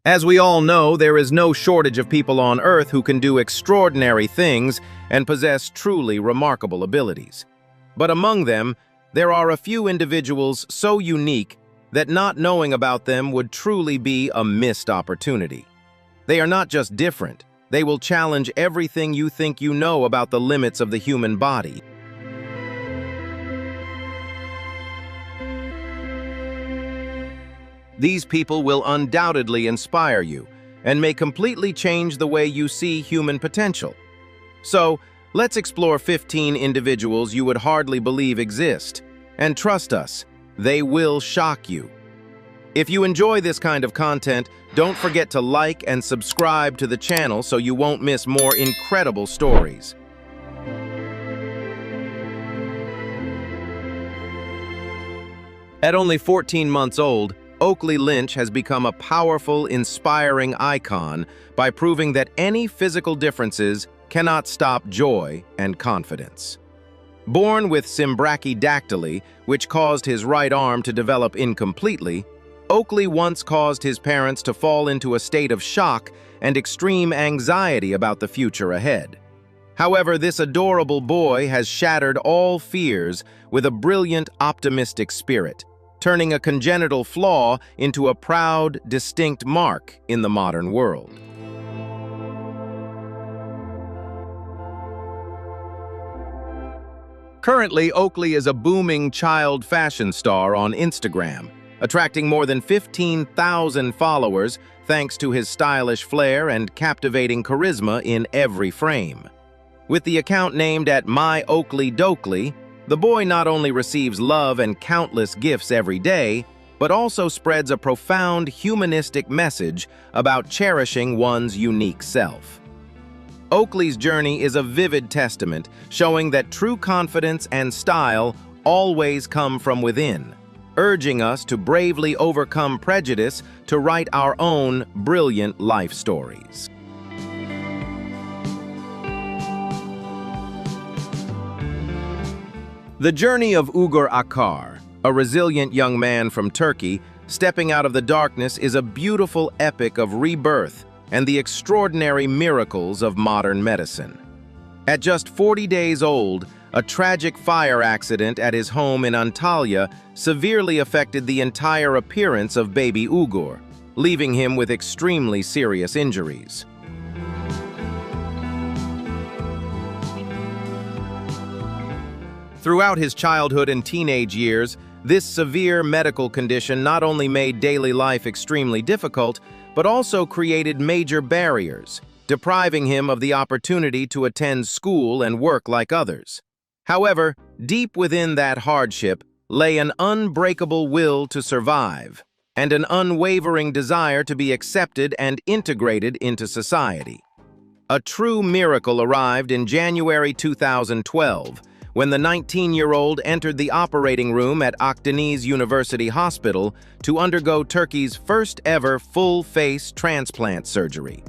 As we all know, there is no shortage of people on Earth who can do extraordinary things and possess truly remarkable abilities. But among them, there are a few individuals so unique that not knowing about them would truly be a missed opportunity. They are not just different, they will challenge everything you think you know about the limits of the human body. These people will undoubtedly inspire you and may completely change the way you see human potential. So, let's explore 15 individuals you would hardly believe exist. And trust us, they will shock you. If you enjoy this kind of content, don't forget to like and subscribe to the channel so you won't miss more incredible stories. At only 14 months old, Oakley Lynch has become a powerful, inspiring icon by proving that any physical differences cannot stop joy and confidence. Born with symbrachydactyly, which caused his right arm to develop incompletely, Oakley once caused his parents to fall into a state of shock and extreme anxiety about the future ahead. However, this adorable boy has shattered all fears with a brilliant, optimistic spirit, turning a congenital flaw into a proud, distinct mark in the modern world. Currently, Oakley is a booming child fashion star on Instagram, attracting more than 15,000 followers thanks to his stylish flair and captivating charisma in every frame. With the account named at My Oakley Dokley, the boy not only receives love and countless gifts every day, but also spreads a profound humanistic message about cherishing one's unique self. Oakley's journey is a vivid testament showing that true confidence and style always come from within, urging us to bravely overcome prejudice to write our own brilliant life stories. The journey of Ugur Akar, a resilient young man from Turkey, stepping out of the darkness, is a beautiful epic of rebirth and the extraordinary miracles of modern medicine. At just 40 days old, a tragic fire accident at his home in Antalya severely affected the entire appearance of baby Ugur, leaving him with extremely serious injuries. Throughout his childhood and teenage years, this severe medical condition not only made daily life extremely difficult, but also created major barriers, depriving him of the opportunity to attend school and work like others. However, deep within that hardship lay an unbreakable will to survive and an unwavering desire to be accepted and integrated into society. A true miracle arrived in January 2012, when the 19-year-old entered the operating room at Akdeniz University Hospital to undergo Turkey's first-ever full-face transplant surgery.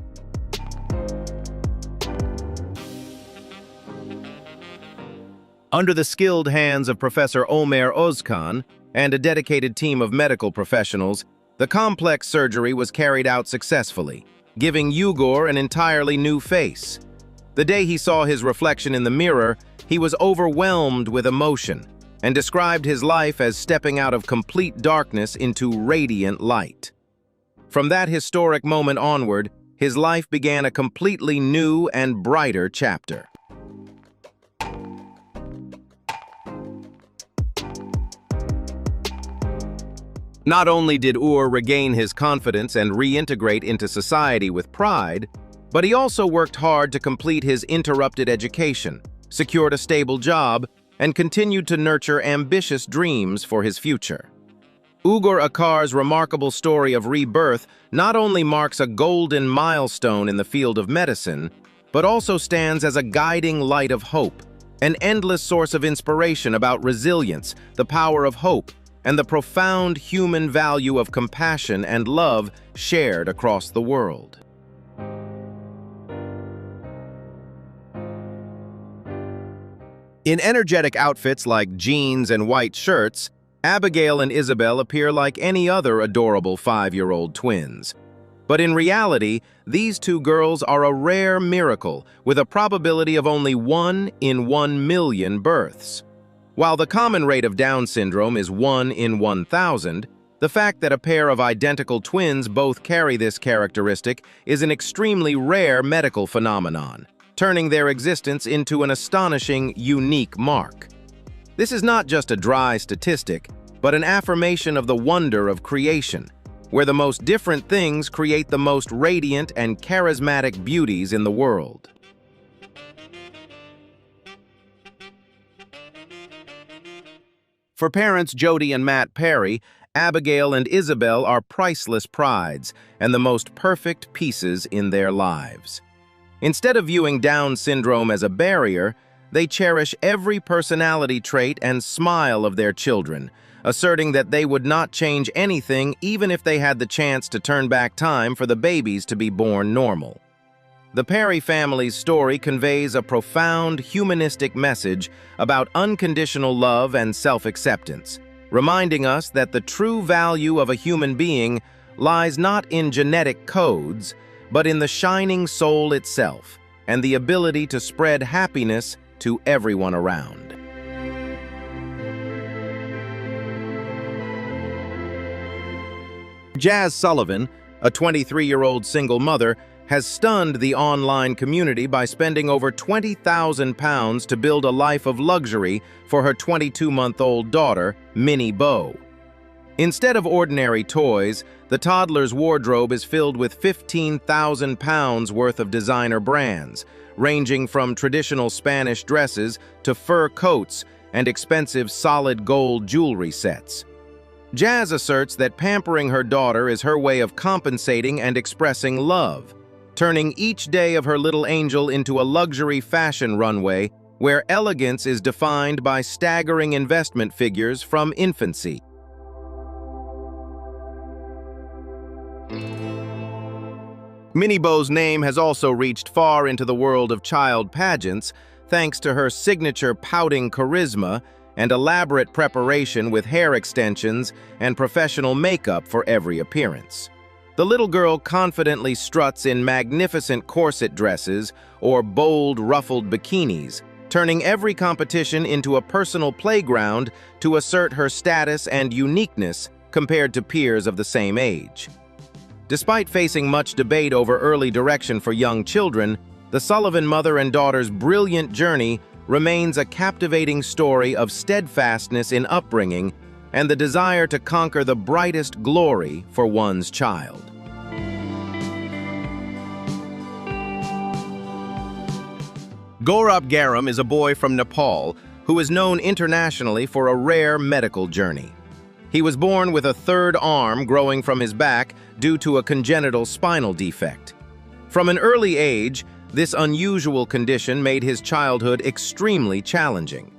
Under the skilled hands of Professor Ömer Özkan and a dedicated team of medical professionals, the complex surgery was carried out successfully, giving Ugur an entirely new face. The day he saw his reflection in the mirror, he was overwhelmed with emotion and described his life as stepping out of complete darkness into radiant light. From that historic moment onward, his life began a completely new and brighter chapter. Not only did Ugur regain his confidence and reintegrate into society with pride, but he also worked hard to complete his interrupted education, secured a stable job, and continued to nurture ambitious dreams for his future. Ugur Akar's remarkable story of rebirth not only marks a golden milestone in the field of medicine, but also stands as a guiding light of hope, an endless source of inspiration about resilience, the power of hope, and the profound human value of compassion and love shared across the world. In energetic outfits like jeans and white shirts, Abigail and Isabel appear like any other adorable 5-year-old twins. But in reality, these two girls are a rare miracle with a probability of only 1 in 1 million births. While the common rate of Down syndrome is 1 in 1,000, the fact that a pair of identical twins both carry this characteristic is an extremely rare medical phenomenon, turning their existence into an astonishing, unique mark. This is not just a dry statistic, but an affirmation of the wonder of creation, where the most different things create the most radiant and charismatic beauties in the world. For parents Jody and Matt Perry, Abigail and Isabel are priceless prides and the most perfect pieces in their lives. Instead of viewing Down syndrome as a barrier, they cherish every personality trait and smile of their children, asserting that they would not change anything even if they had the chance to turn back time for the babies to be born normal. The Perry family's story conveys a profound humanistic message about unconditional love and self-acceptance, reminding us that the true value of a human being lies not in genetic codes, but in the shining soul itself and the ability to spread happiness to everyone around. Jazz Sullivan, a 23-year-old single mother, has stunned the online community by spending over £20,000 to build a life of luxury for her 22-month-old daughter, Minnie Bo. Instead of ordinary toys, the toddler's wardrobe is filled with £15,000 worth of designer brands, ranging from traditional Spanish dresses to fur coats and expensive solid gold jewelry sets. Jazz asserts that pampering her daughter is her way of compensating and expressing love, turning each day of her little angel into a luxury fashion runway where elegance is defined by staggering investment figures from infancy. Minnie Bo's name has also reached far into the world of child pageants thanks to her signature pouting charisma and elaborate preparation with hair extensions and professional makeup for every appearance. The little girl confidently struts in magnificent corset dresses or bold, ruffled bikinis, turning every competition into a personal playground to assert her status and uniqueness compared to peers of the same age. Despite facing much debate over early direction for young children, the Sullivan mother and daughter's brilliant journey remains a captivating story of steadfastness in upbringing and the desire to conquer the brightest glory for one's child. Gaurab Garum is a boy from Nepal who is known internationally for a rare medical journey. He was born with a third arm growing from his back due to a congenital spinal defect. From an early age, this unusual condition made his childhood extremely challenging.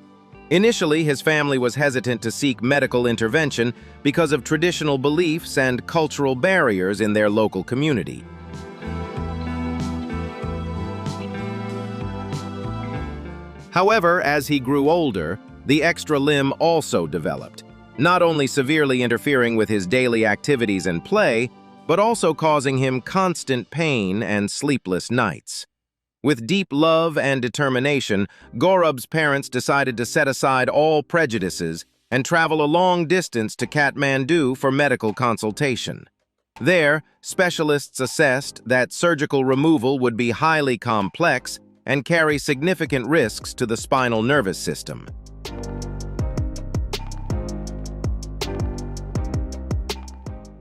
Initially, his family was hesitant to seek medical intervention because of traditional beliefs and cultural barriers in their local community. However, as he grew older, the extra limb also developed, not only severely interfering with his daily activities and play, but also causing him constant pain and sleepless nights. With deep love and determination, Gaurab's parents decided to set aside all prejudices and travel a long distance to Kathmandu for medical consultation. There, specialists assessed that surgical removal would be highly complex and carry significant risks to the spinal nervous system.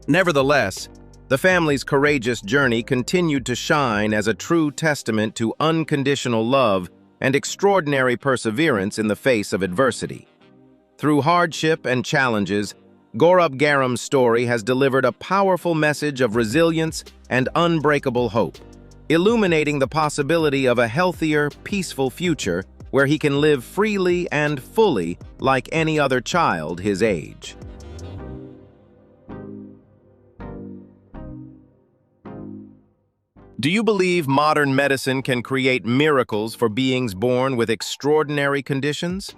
Nevertheless, the family's courageous journey continued to shine as a true testament to unconditional love and extraordinary perseverance in the face of adversity. Through hardship and challenges, Gaurab Garum's story has delivered a powerful message of resilience and unbreakable hope, illuminating the possibility of a healthier, peaceful future where he can live freely and fully like any other child his age. Do you believe modern medicine can create miracles for beings born with extraordinary conditions?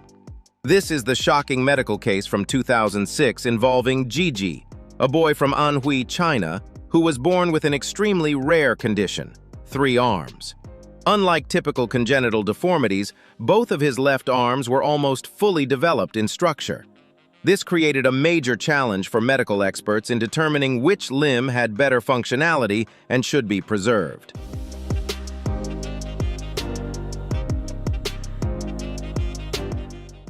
This is the shocking medical case from 2006 involving Gigi, a boy from Anhui, China, who was born with an extremely rare condition, 3 arms. Unlike typical congenital deformities, both of his left arms were almost fully developed in structure. This created a major challenge for medical experts in determining which limb had better functionality and should be preserved.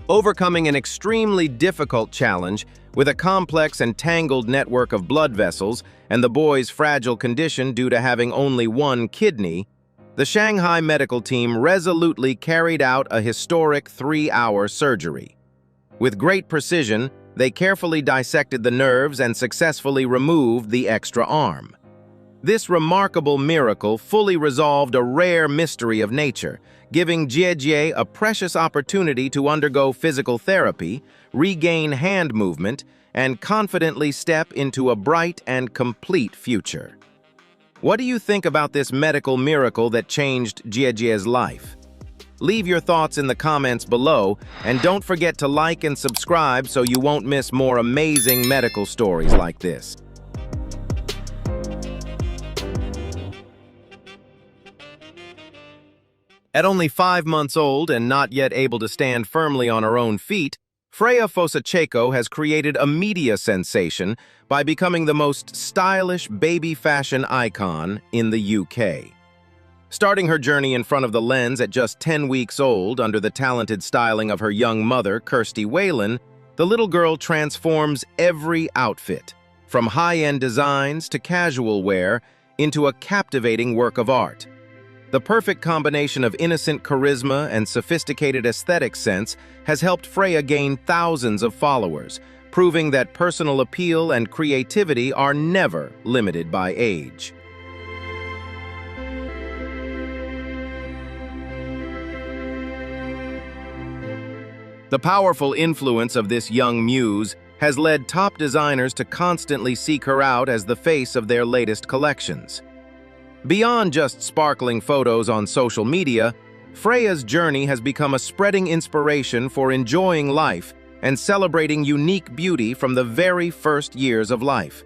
Overcoming an extremely difficult challenge with a complex and tangled network of blood vessels and the boy's fragile condition due to having only 1 kidney, the Shanghai medical team resolutely carried out a historic 3-hour surgery. With great precision, they carefully dissected the nerves and successfully removed the extra arm. This remarkable miracle fully resolved a rare mystery of nature, giving Jie a precious opportunity to undergo physical therapy, regain hand movement, and confidently step into a bright and complete future. What do you think about this medical miracle that changed Jie's life? Leave your thoughts in the comments below, and don't forget to like and subscribe so you won't miss more amazing medical stories like this. At only 5 months old and not yet able to stand firmly on her own feet, Freya Fossaceco has created a media sensation by becoming the most stylish baby fashion icon in the UK. Starting her journey in front of the lens at just 10 weeks old under the talented styling of her young mother, Kirsty Whelan, the little girl transforms every outfit, from high-end designs to casual wear, into a captivating work of art. The perfect combination of innocent charisma and sophisticated aesthetic sense has helped Freya gain thousands of followers, proving that personal appeal and creativity are never limited by age. The powerful influence of this young muse has led top designers to constantly seek her out as the face of their latest collections. Beyond just sparkling photos on social media, Freya's journey has become a spreading inspiration for enjoying life and celebrating unique beauty from the very first years of life.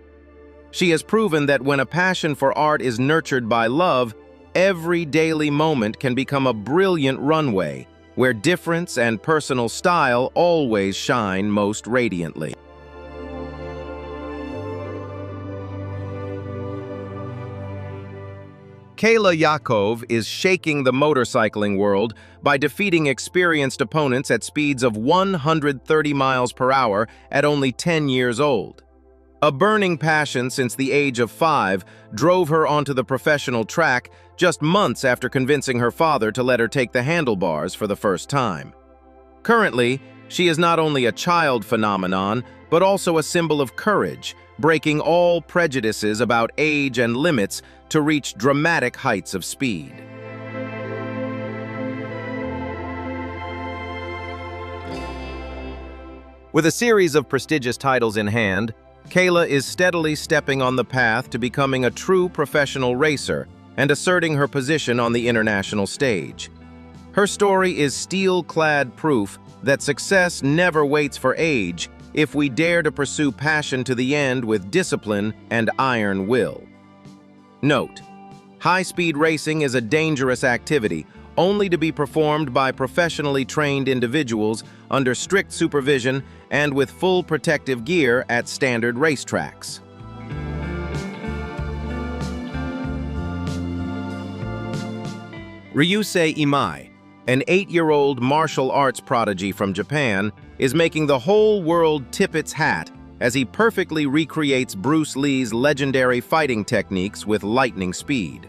She has proven that when a passion for art is nurtured by love, every daily moment can become a brilliant runway, where difference and personal style always shine most radiantly. Kayla Yaakov is shaking the motorcycling world by defeating experienced opponents at speeds of 130 miles per hour at only 10 years old. A burning passion since the age of 5 drove her onto the professional track just months after convincing her father to let her take the handlebars for the first time. Currently, she is not only a child phenomenon, but also a symbol of courage, breaking all prejudices about age and limits to reach dramatic heights of speed. With a series of prestigious titles in hand, Kayla is steadily stepping on the path to becoming a true professional racer and asserting her position on the international stage. Her story is steel-clad proof that success never waits for age if we dare to pursue passion to the end with discipline and iron will. Note: high-speed racing is a dangerous activity, only to be performed by professionally trained individuals under strict supervision and with full protective gear at standard racetracks. Ryusei Imai, an 8-year-old martial arts prodigy from Japan, is making the whole world tip its hat as he perfectly recreates Bruce Lee's legendary fighting techniques with lightning speed.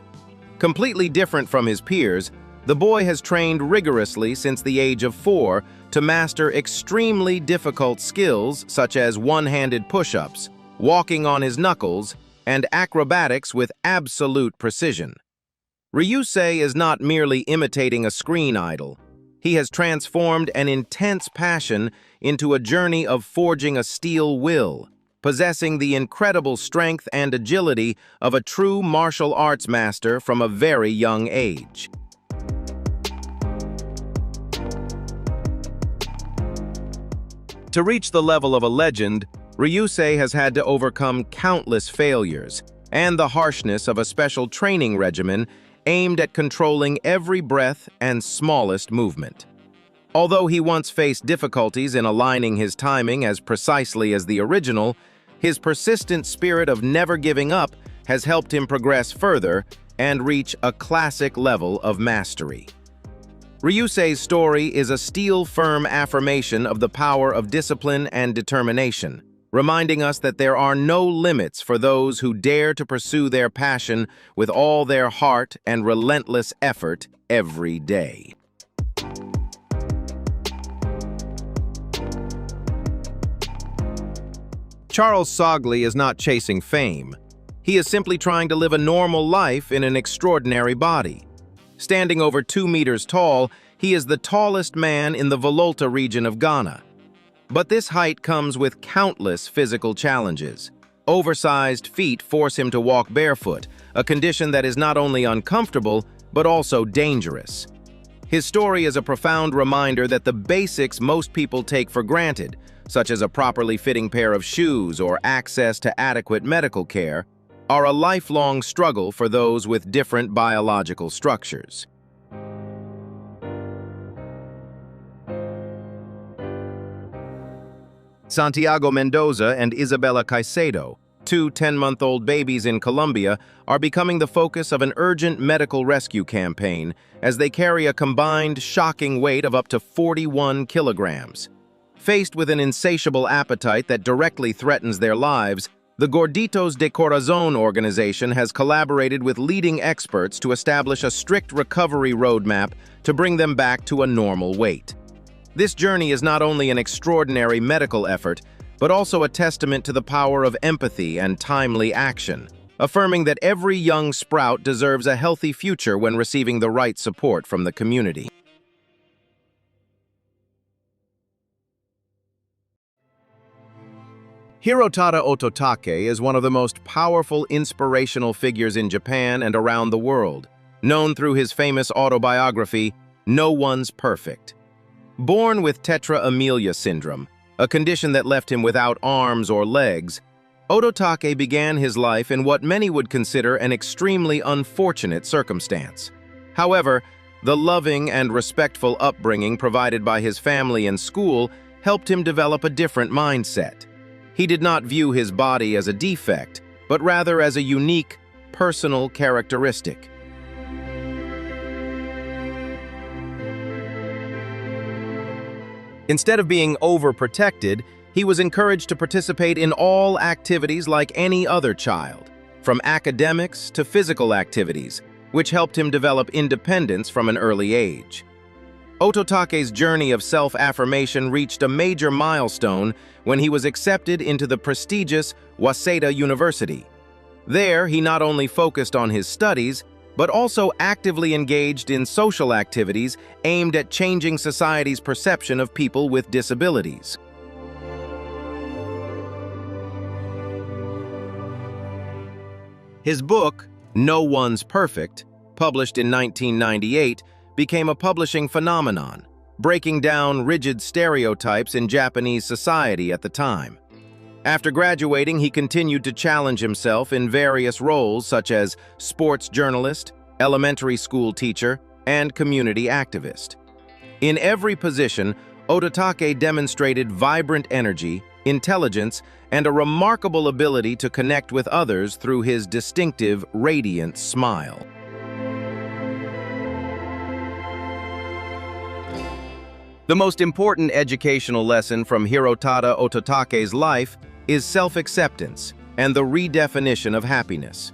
Completely different from his peers, the boy has trained rigorously since the age of 4 to master extremely difficult skills such as one-handed push-ups, walking on his knuckles, and acrobatics with absolute precision. Ryusei is not merely imitating a screen idol. He has transformed an intense passion into a journey of forging a steel will, possessing the incredible strength and agility of a true martial arts master from a very young age. To reach the level of a legend, Ryusei has had to overcome countless failures, and the harshness of a special training regimen aimed at controlling every breath and smallest movement. Although he once faced difficulties in aligning his timing as precisely as the original, his persistent spirit of never giving up has helped him progress further and reach a classic level of mastery. Ryusei's story is a steel-firm affirmation of the power of discipline and determination, reminding us that there are no limits for those who dare to pursue their passion with all their heart and relentless effort every day. Charles Sogli is not chasing fame. He is simply trying to live a normal life in an extraordinary body. Standing over 2 meters tall, he is the tallest man in the Volta region of Ghana. But this height comes with countless physical challenges. Oversized feet force him to walk barefoot, a condition that is not only uncomfortable, but also dangerous. His story is a profound reminder that the basics most people take for granted, such as a properly fitting pair of shoes or access to adequate medical care, are a lifelong struggle for those with different biological structures. Santiago Mendoza and Isabella Caicedo, 2 10-month-old babies in Colombia, are becoming the focus of an urgent medical rescue campaign as they carry a combined shocking weight of up to 41 kilograms. Faced with an insatiable appetite that directly threatens their lives, the Gorditos de Corazon organization has collaborated with leading experts to establish a strict recovery roadmap to bring them back to a normal weight. This journey is not only an extraordinary medical effort, but also a testament to the power of empathy and timely action, affirming that every young sprout deserves a healthy future when receiving the right support from the community. Hirotada Ototake is one of the most powerful inspirational figures in Japan and around the world, known through his famous autobiography, No One's Perfect. Born with tetra amelia syndrome, a condition that left him without arms or legs, Ototake began his life in what many would consider an extremely unfortunate circumstance. However, the loving and respectful upbringing provided by his family and school helped him develop a different mindset. He did not view his body as a defect, but rather as a unique, personal characteristic. Instead of being overprotected, he was encouraged to participate in all activities like any other child, from academics to physical activities, which helped him develop independence from an early age. Ototake's journey of self-affirmation reached a major milestone when he was accepted into the prestigious Waseda University. There, he not only focused on his studies, but also actively engaged in social activities aimed at changing society's perception of people with disabilities. His book, No One's Perfect, published in 1998, became a publishing phenomenon, breaking down rigid stereotypes in Japanese society at the time. After graduating, he continued to challenge himself in various roles such as sports journalist, elementary school teacher, and community activist. In every position, Ototake demonstrated vibrant energy, intelligence, and a remarkable ability to connect with others through his distinctive, radiant smile. The most important educational lesson from Hirotada Ototake's life is self-acceptance and the redefinition of happiness.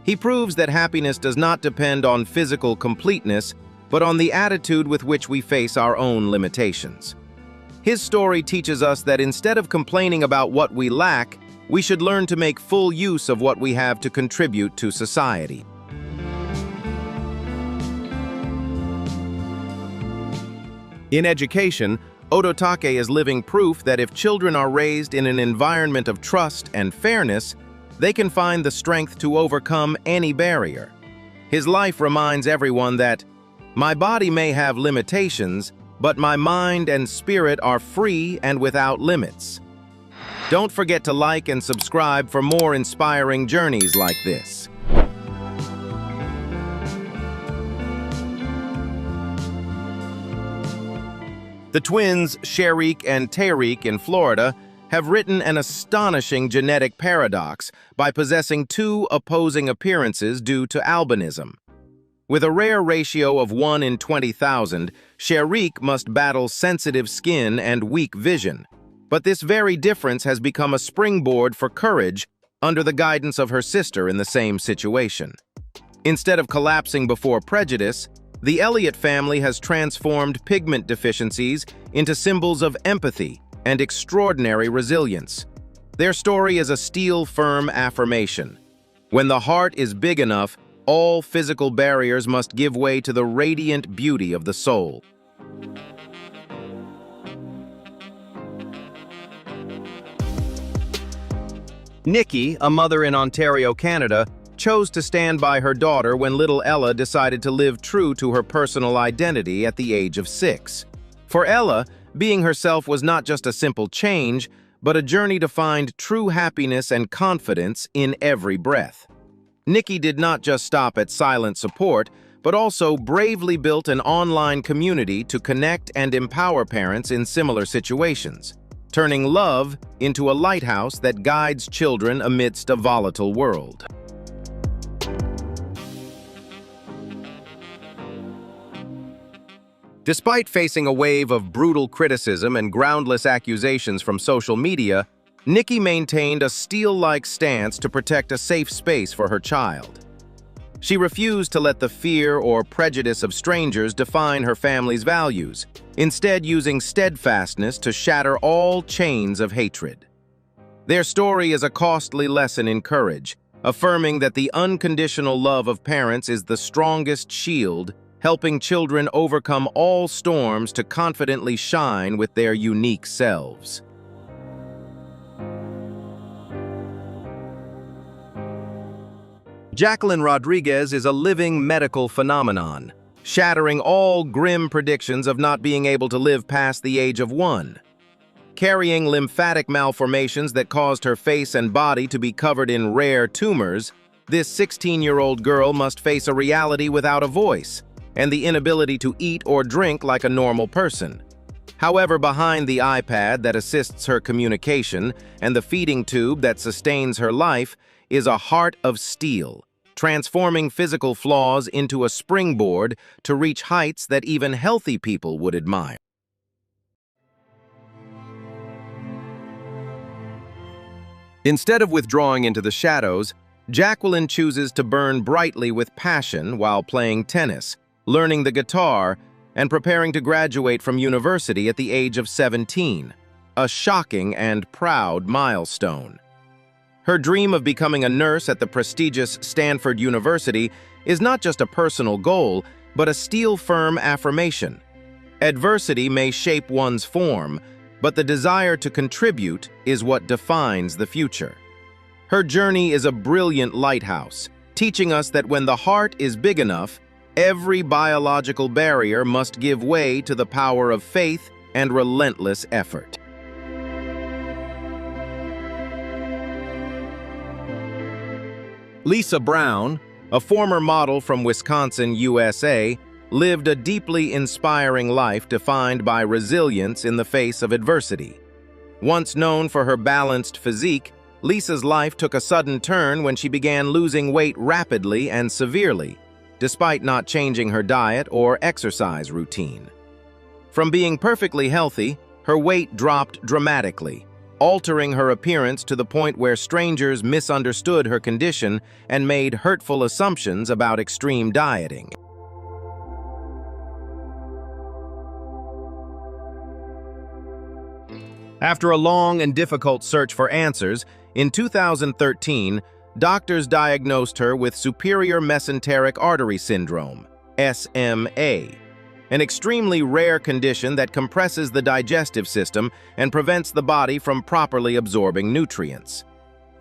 He proves that happiness does not depend on physical completeness, but on the attitude with which we face our own limitations. His story teaches us that instead of complaining about what we lack, we should learn to make full use of what we have to contribute to society. In education, Ototake is living proof that if children are raised in an environment of trust and fairness, they can find the strength to overcome any barrier. His life reminds everyone that, "My body may have limitations, but my mind and spirit are free and without limits." Don't forget to like and subscribe for more inspiring journeys like this. The twins, Sharik and Tariq in Florida, have written an astonishing genetic paradox by possessing two opposing appearances due to albinism. With a rare ratio of 1 in 20,000, Sharik must battle sensitive skin and weak vision. But this very difference has become a springboard for courage under the guidance of her sister in the same situation. Instead of collapsing before prejudice, the Elliott family has transformed pigment deficiencies into symbols of empathy and extraordinary resilience. Their story is a steel-firm affirmation. When the heart is big enough, all physical barriers must give way to the radiant beauty of the soul. Nikki, a mother in Ontario, Canada, chose to stand by her daughter when little Ella decided to live true to her personal identity at the age of 6. For Ella, being herself was not just a simple change, but a journey to find true happiness and confidence in every breath. Nikki did not just stop at silent support, but also bravely built an online community to connect and empower parents in similar situations, turning love into a lighthouse that guides children amidst a volatile world. Despite facing a wave of brutal criticism and groundless accusations from social media, Nikki maintained a steel-like stance to protect a safe space for her child. She refused to let the fear or prejudice of strangers define her family's values, instead using steadfastness to shatter all chains of hatred. Their story is a costly lesson in courage, affirming that the unconditional love of parents is the strongest shield, helping children overcome all storms to confidently shine with their unique selves. Jacqueline Rodriguez is a living medical phenomenon, shattering all grim predictions of not being able to live past the age of 1. Carrying lymphatic malformations that caused her face and body to be covered in rare tumors, this 16-year-old girl must face a reality without a voice and the inability to eat or drink like a normal person. However, behind the iPad that assists her communication and the feeding tube that sustains her life is a heart of steel, transforming physical flaws into a springboard to reach heights that even healthy people would admire. Instead of withdrawing into the shadows, Jacqueline chooses to burn brightly with passion while playing tennis, learning the guitar, and preparing to graduate from university at the age of 17, a shocking and proud milestone. Her dream of becoming a nurse at the prestigious Stanford University is not just a personal goal, but a steel-firm affirmation. Adversity may shape one's form, but the desire to contribute is what defines the future. Her journey is a brilliant lighthouse, teaching us that when the heart is big enough, every biological barrier must give way to the power of faith and relentless effort. Lisa Brown, a former model from Wisconsin, USA, lived a deeply inspiring life defined by resilience in the face of adversity. Once known for her balanced physique, Lisa's life took a sudden turn when she began losing weight rapidly and severely, despite not changing her diet or exercise routine. From being perfectly healthy, her weight dropped dramatically, altering her appearance to the point where strangers misunderstood her condition and made hurtful assumptions about extreme dieting. After a long and difficult search for answers, in 2013, doctors diagnosed her with superior mesenteric artery syndrome, SMA, an extremely rare condition that compresses the digestive system and prevents the body from properly absorbing nutrients.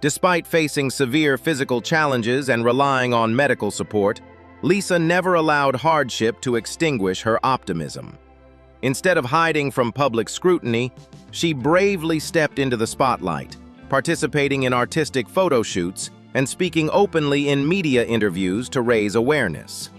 Despite facing severe physical challenges and relying on medical support, Lisa never allowed hardship to extinguish her optimism. Instead of hiding from public scrutiny, she bravely stepped into the spotlight, participating in artistic photo shoots and speaking openly in media interviews to raise awareness.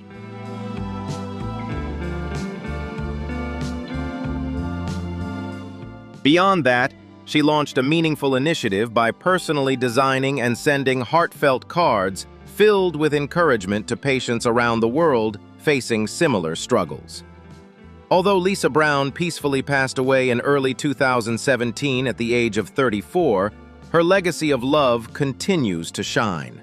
Beyond that, she launched a meaningful initiative by personally designing and sending heartfelt cards filled with encouragement to patients around the world facing similar struggles. Although Lisa Brown peacefully passed away in early 2017 at the age of 34, her legacy of love continues to shine.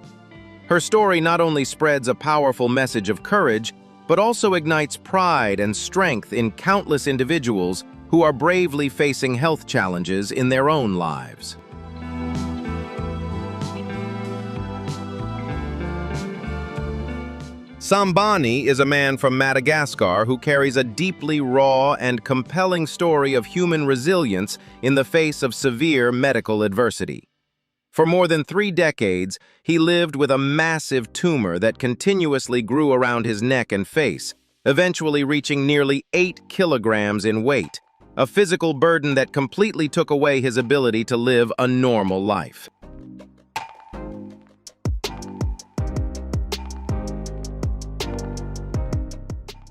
Her story not only spreads a powerful message of courage, but also ignites pride and strength in countless individuals who are bravely facing health challenges in their own lives. Sambani is a man from Madagascar who carries a deeply raw and compelling story of human resilience in the face of severe medical adversity. For more than 3 decades, he lived with a massive tumor that continuously grew around his neck and face, eventually reaching nearly 8 kilograms in weight, a physical burden that completely took away his ability to live a normal life.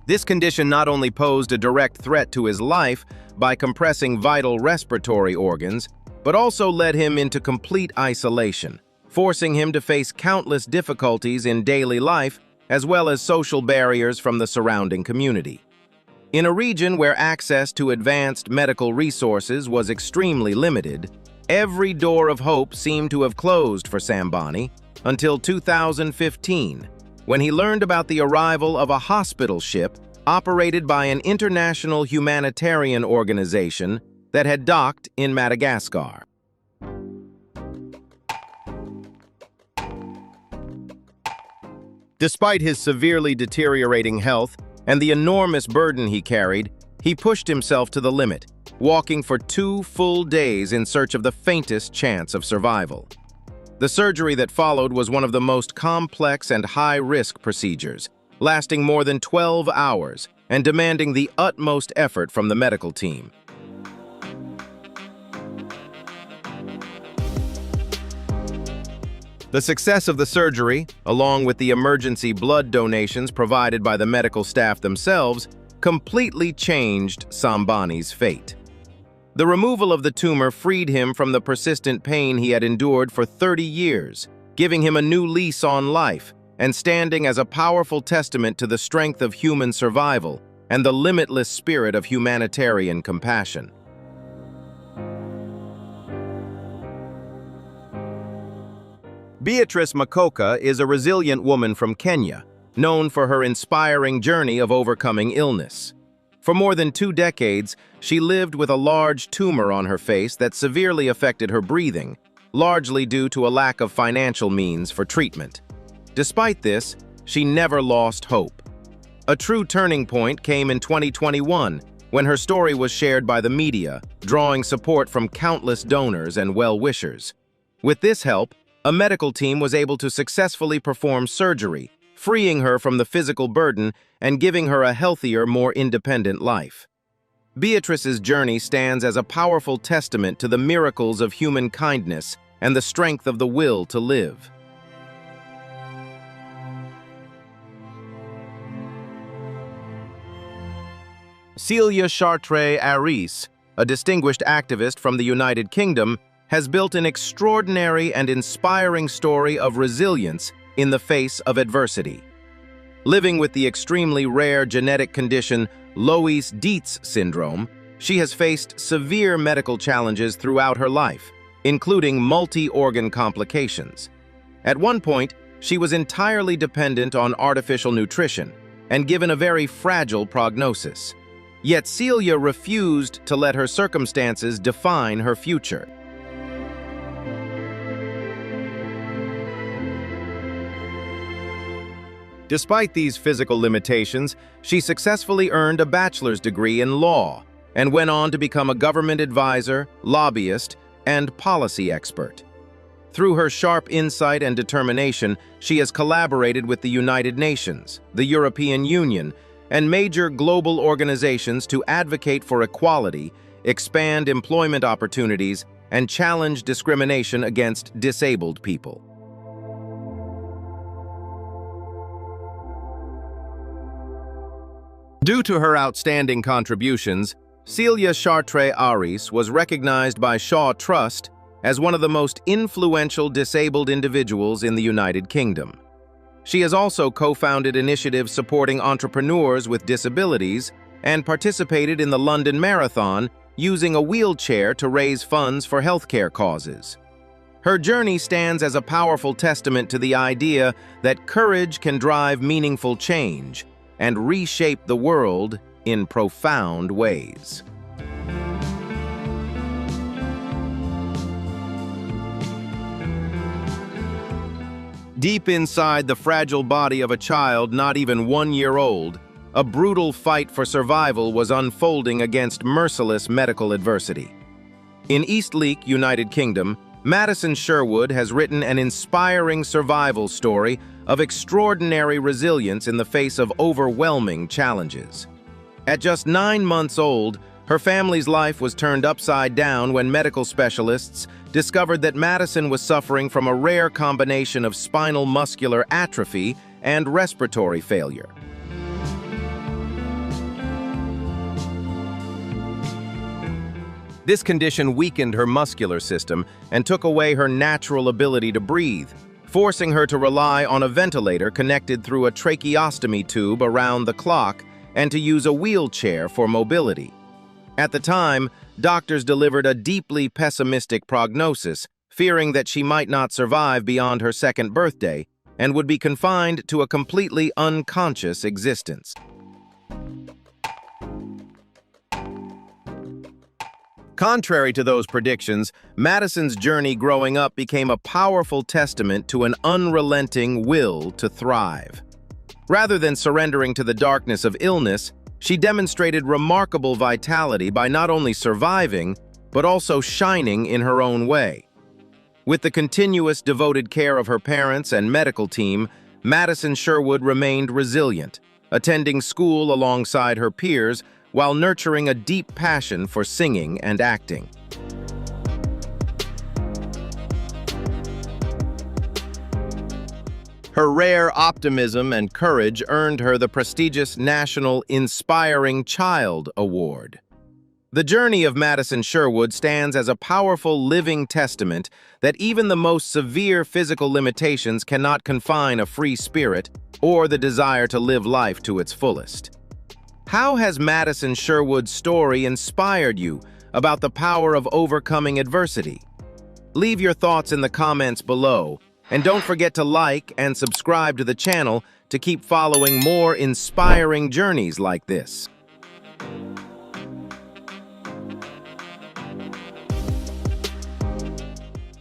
This condition not only posed a direct threat to his life by compressing vital respiratory organs, but also led him into complete isolation, forcing him to face countless difficulties in daily life as well as social barriers from the surrounding community. In a region where access to advanced medical resources was extremely limited, every door of hope seemed to have closed for Sambani until 2015, when he learned about the arrival of a hospital ship operated by an international humanitarian organization that had docked in Madagascar. Despite his severely deteriorating health and the enormous burden he carried, he pushed himself to the limit, walking for 2 full days in search of the faintest chance of survival. The surgery that followed was one of the most complex and high-risk procedures, lasting more than 12 hours and demanding the utmost effort from the medical team. The success of the surgery, along with the emergency blood donations provided by the medical staff themselves, completely changed Sambani's fate. The removal of the tumor freed him from the persistent pain he had endured for 30 years, giving him a new lease on life and standing as a powerful testament to the strength of human survival and the limitless spirit of humanitarian compassion. Beatrice Makoka is a resilient woman from Kenya, known for her inspiring journey of overcoming illness. For more than 2 decades, she lived with a large tumor on her face that severely affected her breathing, largely due to a lack of financial means for treatment. Despite this, she never lost hope. A true turning point came in 2021, when her story was shared by the media, drawing support from countless donors and well-wishers. With this help, a medical team was able to successfully perform surgery, freeing her from the physical burden and giving her a healthier, more independent life. Beatrice's journey stands as a powerful testament to the miracles of human kindness and the strength of the will to live. Celia Chartres-Aris, a distinguished activist from the United Kingdom, has built an extraordinary and inspiring story of resilience in the face of adversity. Living with the extremely rare genetic condition Loeys-Dietz syndrome, she has faced severe medical challenges throughout her life, including multi-organ complications. At one point, she was entirely dependent on artificial nutrition and given a very fragile prognosis. Yet Celia refused to let her circumstances define her future. Despite these physical limitations, she successfully earned a bachelor's degree in law and went on to become a government advisor, lobbyist, and policy expert. Through her sharp insight and determination, she has collaborated with the United Nations, the European Union, and major global organizations to advocate for equality, expand employment opportunities, and challenge discrimination against disabled people. Due to her outstanding contributions, Celia Chartres-Aris was recognized by Shaw Trust as one of the most influential disabled individuals in the United Kingdom. She has also co-founded initiatives supporting entrepreneurs with disabilities and participated in the London Marathon using a wheelchair to raise funds for healthcare causes. Her journey stands as a powerful testament to the idea that courage can drive meaningful change and reshape the world in profound ways. Deep inside the fragile body of a child not even 1 year old, a brutal fight for survival was unfolding against merciless medical adversity. In Eastleigh, United Kingdom, Madison Sherwood has written an inspiring survival story of extraordinary resilience in the face of overwhelming challenges. At just 9 months old, her family's life was turned upside down when medical specialists discovered that Madison was suffering from a rare combination of spinal muscular atrophy and respiratory failure. This condition weakened her muscular system and took away her natural ability to breathe, forcing her to rely on a ventilator connected through a tracheostomy tube around the clock and to use a wheelchair for mobility. At the time, doctors delivered a deeply pessimistic prognosis, fearing that she might not survive beyond her second birthday and would be confined to a completely unconscious existence. Contrary to those predictions, Madison's journey growing up became a powerful testament to an unrelenting will to thrive. Rather than surrendering to the darkness of illness, she demonstrated remarkable vitality by not only surviving, but also shining in her own way. With the continuous devoted care of her parents and medical team, Madison Sherwood remained resilient, attending school alongside her peers while nurturing a deep passion for singing and acting. Her rare optimism and courage earned her the prestigious National Inspiring Child Award. The journey of Madison Sherwood stands as a powerful living testament that even the most severe physical limitations cannot confine a free spirit or the desire to live life to its fullest. How has Madison Sherwood's story inspired you about the power of overcoming adversity? Leave your thoughts in the comments below, and don't forget to like and subscribe to the channel to keep following more inspiring journeys like this.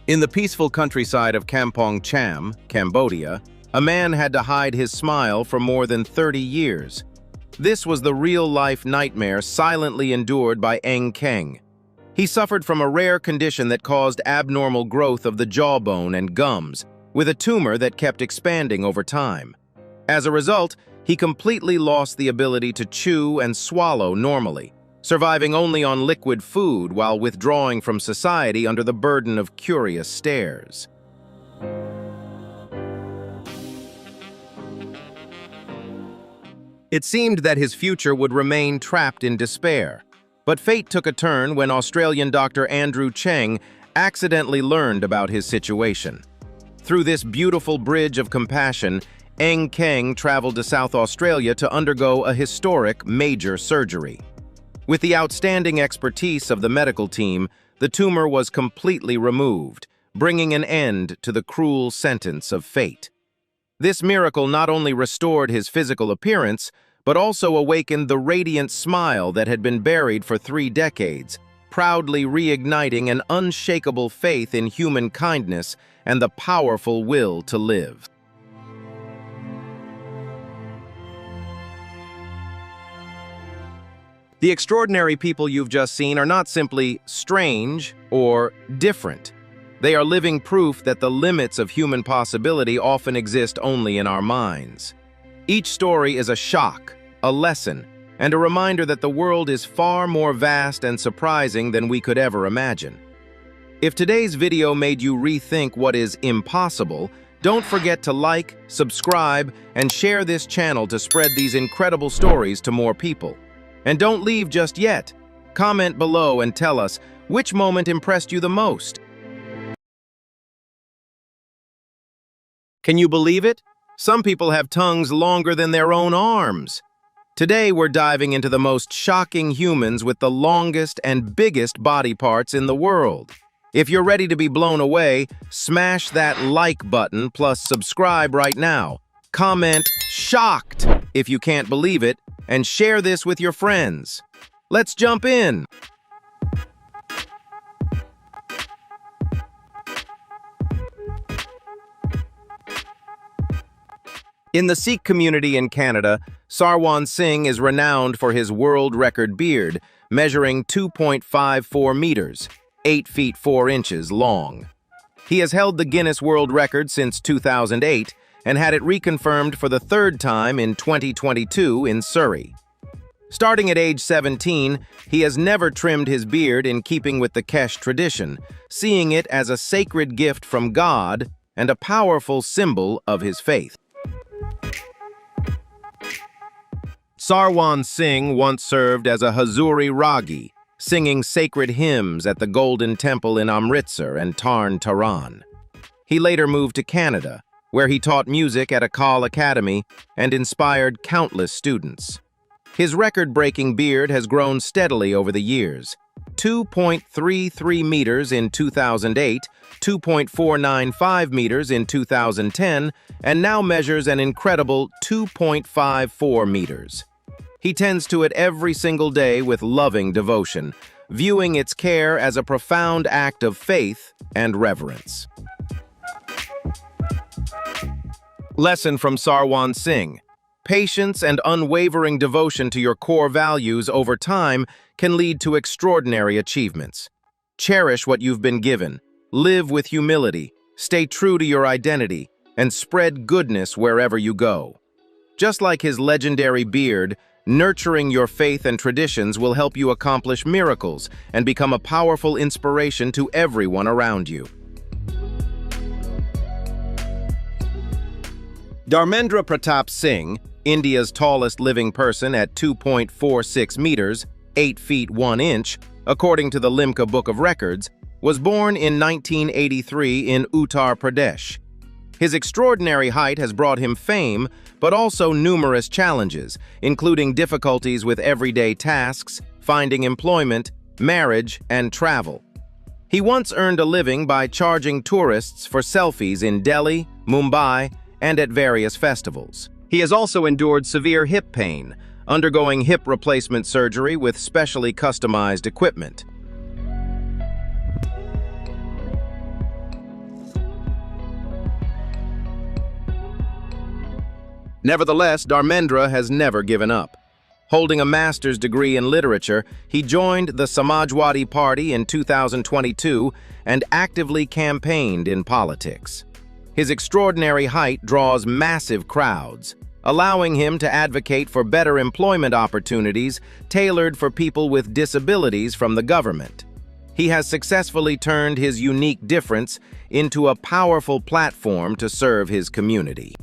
In the peaceful countryside of Kampong Cham, Cambodia, a man had to hide his smile for more than 30 years. This was the real-life nightmare silently endured by Angq King. He suffered from a rare condition that caused abnormal growth of the jawbone and gums, with a tumor that kept expanding over time. As a result, he completely lost the ability to chew and swallow normally, surviving only on liquid food while withdrawing from society under the burden of curious stares. It seemed that his future would remain trapped in despair, but fate took a turn when Australian Dr. Andrew Cheng accidentally learned about his situation. Through this beautiful bridge of compassion, Angq King traveled to South Australia to undergo a historic major surgery. With the outstanding expertise of the medical team, the tumor was completely removed, bringing an end to the cruel sentence of fate. This miracle not only restored his physical appearance, but also awakened the radiant smile that had been buried for 3 decades, proudly reigniting an unshakable faith in human kindness and the powerful will to live. The extraordinary people you've just seen are not simply strange or different. They are living proof that the limits of human possibility often exist only in our minds. Each story is a shock, a lesson, and a reminder that the world is far more vast and surprising than we could ever imagine. If today's video made you rethink what is impossible, don't forget to like, subscribe, and share this channel to spread these incredible stories to more people. And don't leave just yet. Comment below and tell us which moment impressed you the most. Can you believe it? Some people have tongues longer than their own arms. Today we're diving into the most shocking humans with the longest and biggest body parts in the world. If you're ready to be blown away, smash that like button plus subscribe right now. Comment "shocked" if you can't believe it, and share this with your friends. Let's jump in. In the Sikh community in Canada, Sarwan Singh is renowned for his world record beard, measuring 2.54 meters, 8 feet 4 inches long. He has held the Guinness World Record since 2008 and had it reconfirmed for the third time in 2022 in Surrey. Starting at age 17, he has never trimmed his beard in keeping with the Kesh tradition, seeing it as a sacred gift from God and a powerful symbol of his faith. Sarwan Singh once served as a Hazuri Ragi, singing sacred hymns at the Golden Temple in Amritsar and Tarn Taran. He later moved to Canada, where he taught music at Akal Academy and inspired countless students. His record-breaking beard has grown steadily over the years, 2.33 meters in 2008, 2.495 meters in 2010, and now measures an incredible 2.54 meters. He tends to it every single day with loving devotion, viewing its care as a profound act of faith and reverence. Lesson from Sarwan Singh: patience and unwavering devotion to your core values over time can lead to extraordinary achievements. Cherish what you've been given, live with humility, stay true to your identity, and spread goodness wherever you go. Just like his legendary beard, nurturing your faith and traditions will help you accomplish miracles and become a powerful inspiration to everyone around you. Dharmendra Pratap Singh, India's tallest living person at 2.46 meters, 8 feet 1 inch, according to the Limca Book of Records, was born in 1983 in Uttar Pradesh. His extraordinary height has brought him fame, but also numerous challenges, including difficulties with everyday tasks, finding employment, marriage, and travel. He once earned a living by charging tourists for selfies in Delhi, Mumbai, and at various festivals. He has also endured severe hip pain, undergoing hip replacement surgery with specially customized equipment. Nevertheless, Dharmendra has never given up. Holding a master's degree in literature, he joined the Samajwadi Party in 2022 and actively campaigned in politics. His extraordinary height draws massive crowds, allowing him to advocate for better employment opportunities tailored for people with disabilities from the government. He has successfully turned his unique difference into a powerful platform to serve his community.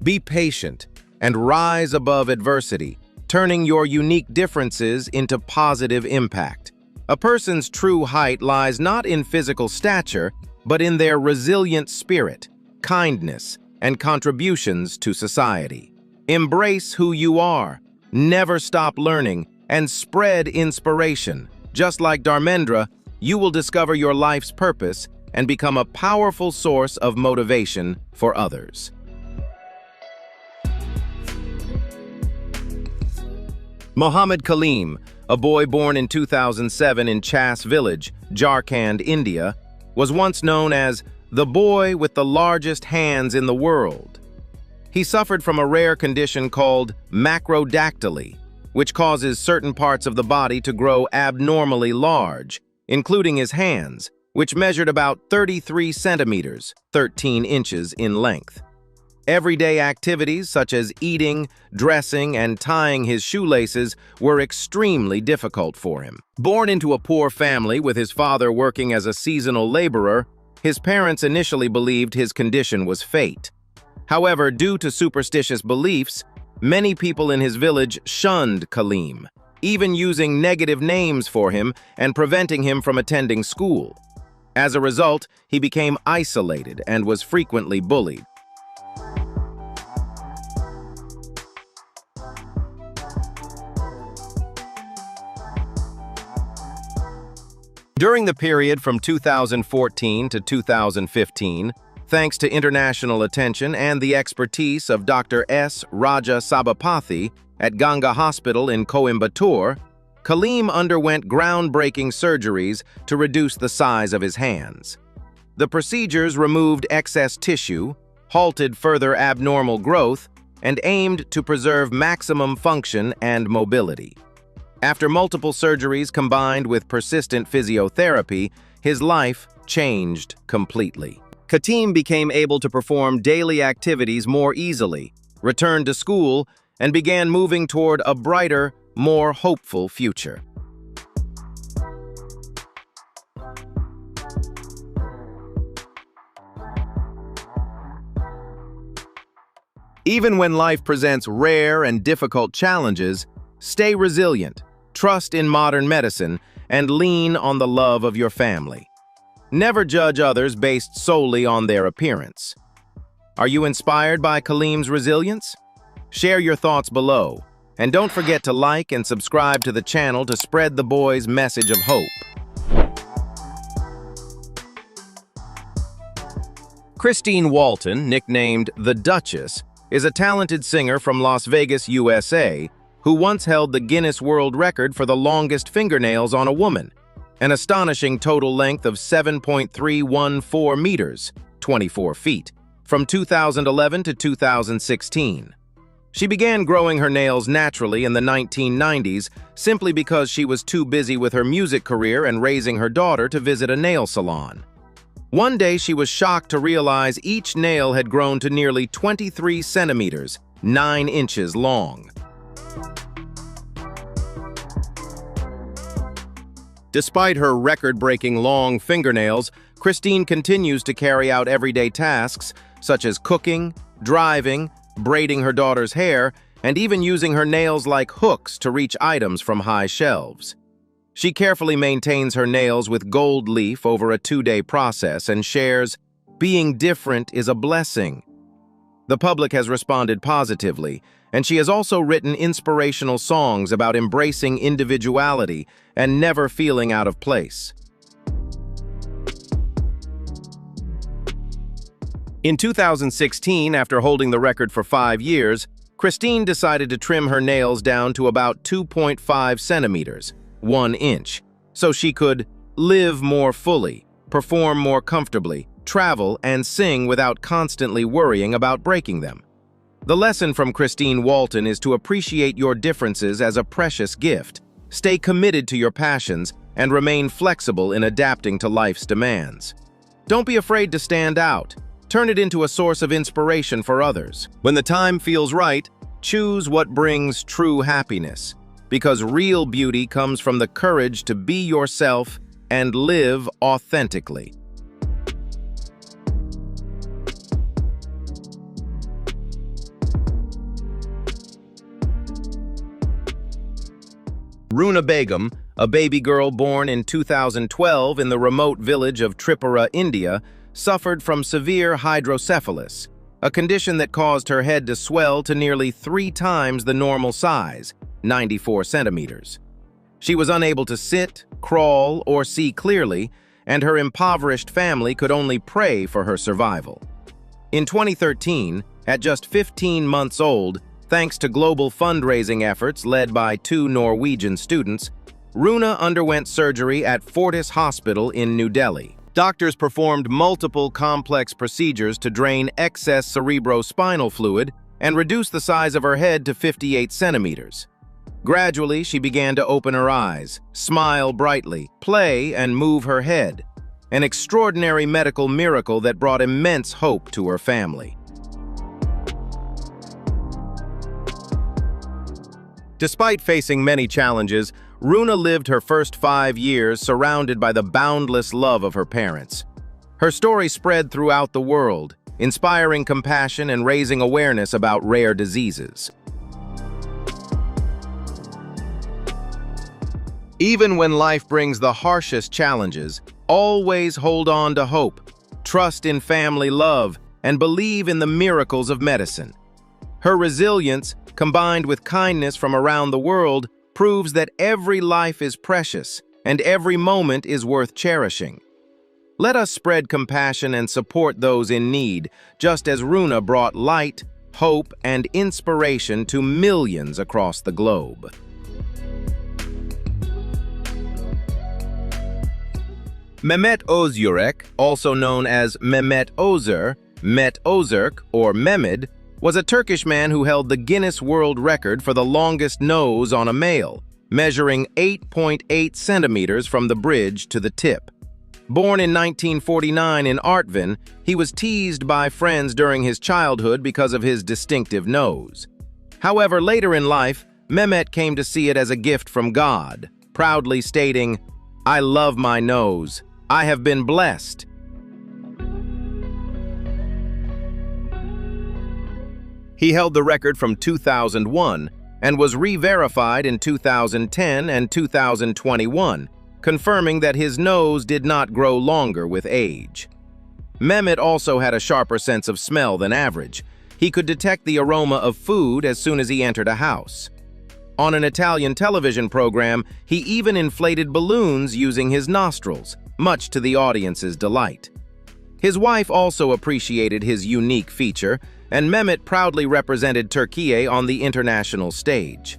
Be patient and rise above adversity, turning your unique differences into positive impact. A person's true height lies not in physical stature, but in their resilient spirit, kindness, and contributions to society. Embrace who you are, never stop learning, and spread inspiration. Just like Dharmendra, you will discover your life's purpose and become a powerful source of motivation for others. Mohammad Kaleem, a boy born in 2007 in Chas village, Jharkhand, India, was once known as the boy with the largest hands in the world. He suffered from a rare condition called macrodactyly, which causes certain parts of the body to grow abnormally large, including his hands, which measured about 33 centimeters, 13 inches in length. Everyday activities such as eating, dressing, and tying his shoelaces were extremely difficult for him. Born into a poor family with his father working as a seasonal laborer, his parents initially believed his condition was fate. However, due to superstitious beliefs, many people in his village shunned Kaleem, even using negative names for him and preventing him from attending school. As a result, he became isolated and was frequently bullied. During the period from 2014 to 2015, thanks to international attention and the expertise of Dr. S. Raja Sabapathy at Ganga Hospital in Coimbatore, Kaleem underwent groundbreaking surgeries to reduce the size of his hands. The procedures removed excess tissue, halted further abnormal growth, and aimed to preserve maximum function and mobility. After multiple surgeries combined with persistent physiotherapy, his life changed completely. Kaleem became able to perform daily activities more easily, returned to school, and began moving toward a brighter, more hopeful future. Even when life presents rare and difficult challenges, stay resilient, trust in modern medicine, and lean on the love of your family. Never judge others based solely on their appearance. Are you inspired by Kaleem's resilience? Share your thoughts below, and don't forget to like and subscribe to the channel to spread the boy's message of hope. Christine Walton, nicknamed the Duchess, is a talented singer from Las Vegas, USA, who once held the Guinness World Record for the longest fingernails on a woman, an astonishing total length of 7.314 meters, 24 feet, from 2011 to 2016. She began growing her nails naturally in the 1990s simply because she was too busy with her music career and raising her daughter to visit a nail salon. One day she was shocked to realize each nail had grown to nearly 23 centimeters, 9 inches long. Despite her record-breaking long fingernails, Christine continues to carry out everyday tasks such as cooking, driving, braiding her daughter's hair, and even using her nails like hooks to reach items from high shelves. She carefully maintains her nails with gold leaf over a 2-day process and shares, "Being different is a blessing." The public has responded positively, and she has also written inspirational songs about embracing individuality and never feeling out of place. In 2016, after holding the record for 5 years, Christine decided to trim her nails down to about 2.5 centimeters, 1 inch, so she could live more fully, perform more comfortably, travel, and sing without constantly worrying about breaking them. The lesson from Christine Walton is to appreciate your differences as a precious gift, stay committed to your passions, and remain flexible in adapting to life's demands. Don't be afraid to stand out. Turn it into a source of inspiration for others. When the time feels right, choose what brings true happiness, because real beauty comes from the courage to be yourself and live authentically. Roona Begum, a baby girl born in 2012 in the remote village of Tripura, India, suffered from severe hydrocephalus, a condition that caused her head to swell to nearly 3 times the normal size, 94 centimeters. She was unable to sit, crawl, or see clearly, and her impoverished family could only pray for her survival. In 2013, at just 15 months old, thanks to global fundraising efforts led by 2 Norwegian students, Roona underwent surgery at Fortis Hospital in New Delhi. Doctors performed multiple complex procedures to drain excess cerebrospinal fluid and reduce the size of her head to 58 centimeters. Gradually, she began to open her eyes, smile brightly, play, and move her head, an extraordinary medical miracle that brought immense hope to her family. Despite facing many challenges, Roona lived her first 5 years surrounded by the boundless love of her parents. Her story spread throughout the world, inspiring compassion and raising awareness about rare diseases. Even when life brings the harshest challenges, always hold on to hope, trust in family love, and believe in the miracles of medicine. Her resilience, combined with kindness from around the world, proves that every life is precious and every moment is worth cherishing. Let us spread compassion and support those in need, just as Roona brought light, hope, and inspiration to millions across the globe. Mehmet Özyürek, also known as Mehmet Özyürek, or Mehmed, was a Turkish man who held the Guinness World Record for the longest nose on a male, measuring 8.8 centimeters from the bridge to the tip. Born in 1949 in Artvin, he was teased by friends during his childhood because of his distinctive nose. However, later in life, Mehmet came to see it as a gift from God, proudly stating, "I love my nose. I have been blessed." He held the record from 2001 and was re-verified in 2010 and 2021, confirming that his nose did not grow longer with age. Mehmet also had a sharper sense of smell than average. He could detect the aroma of food as soon as he entered a house. On an Italian television program, he even inflated balloons using his nostrils, much to the audience's delight. His wife also appreciated his unique feature, and Mehmet proudly represented Turkey on the international stage.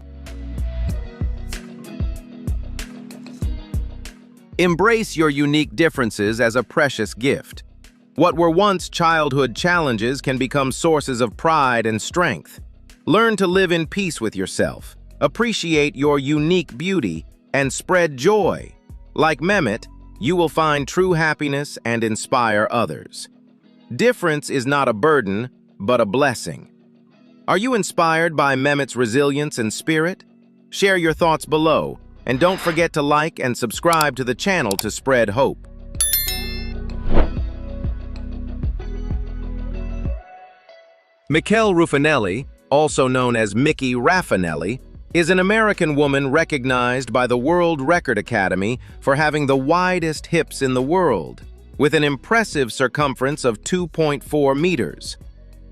Embrace your unique differences as a precious gift. What were once childhood challenges can become sources of pride and strength. Learn to live in peace with yourself, appreciate your unique beauty, and spread joy. Like Mehmet, you will find true happiness and inspire others. Difference is not a burden, but a blessing. Are you inspired by Mehmet's resilience and spirit? Share your thoughts below, and don't forget to like and subscribe to the channel to spread hope. Mikel Ruffinelli, also known as Mickey Raffinelli, is an American woman recognized by the World Record Academy for having the widest hips in the world, with an impressive circumference of 2.4 meters.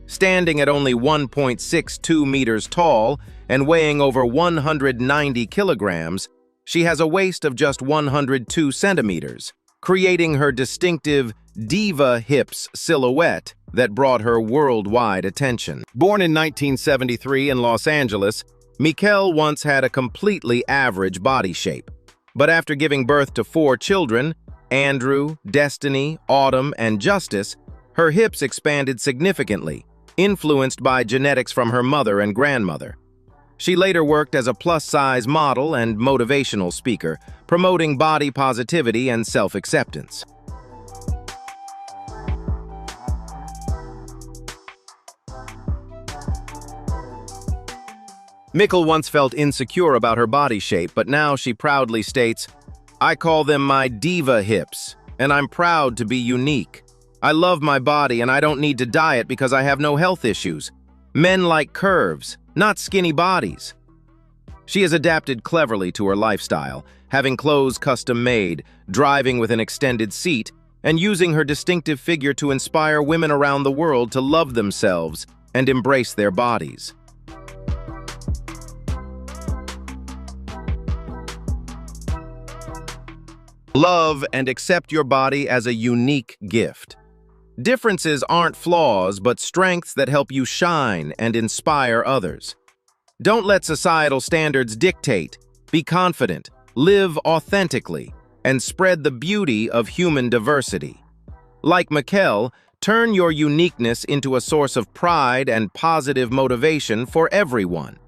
Standing at only 1.62 meters tall and weighing over 190 kilograms, she has a waist of just 102 centimeters, creating her distinctive diva hips silhouette that brought her worldwide attention. Born in 1973 in Los Angeles, Mikel once had a completely average body shape. But after giving birth to 4 children, Andrew, Destiny, Autumn, and Justice, her hips expanded significantly, influenced by genetics from her mother and grandmother. She later worked as a plus-size model and motivational speaker, promoting body positivity and self-acceptance. Mikel once felt insecure about her body shape, but now she proudly states, "I call them my diva hips, and I'm proud to be unique. I love my body and I don't need to diet because I have no health issues. Men like curves, not skinny bodies." She has adapted cleverly to her lifestyle, having clothes custom-made, driving with an extended seat, and using her distinctive figure to inspire women around the world to love themselves and embrace their bodies. Love and accept your body as a unique gift. Differences aren't flaws, but strengths that help you shine and inspire others. Don't let societal standards dictate. Be confident, live authentically, and spread the beauty of human diversity. Like Mikel, turn your uniqueness into a source of pride and positive motivation for everyone.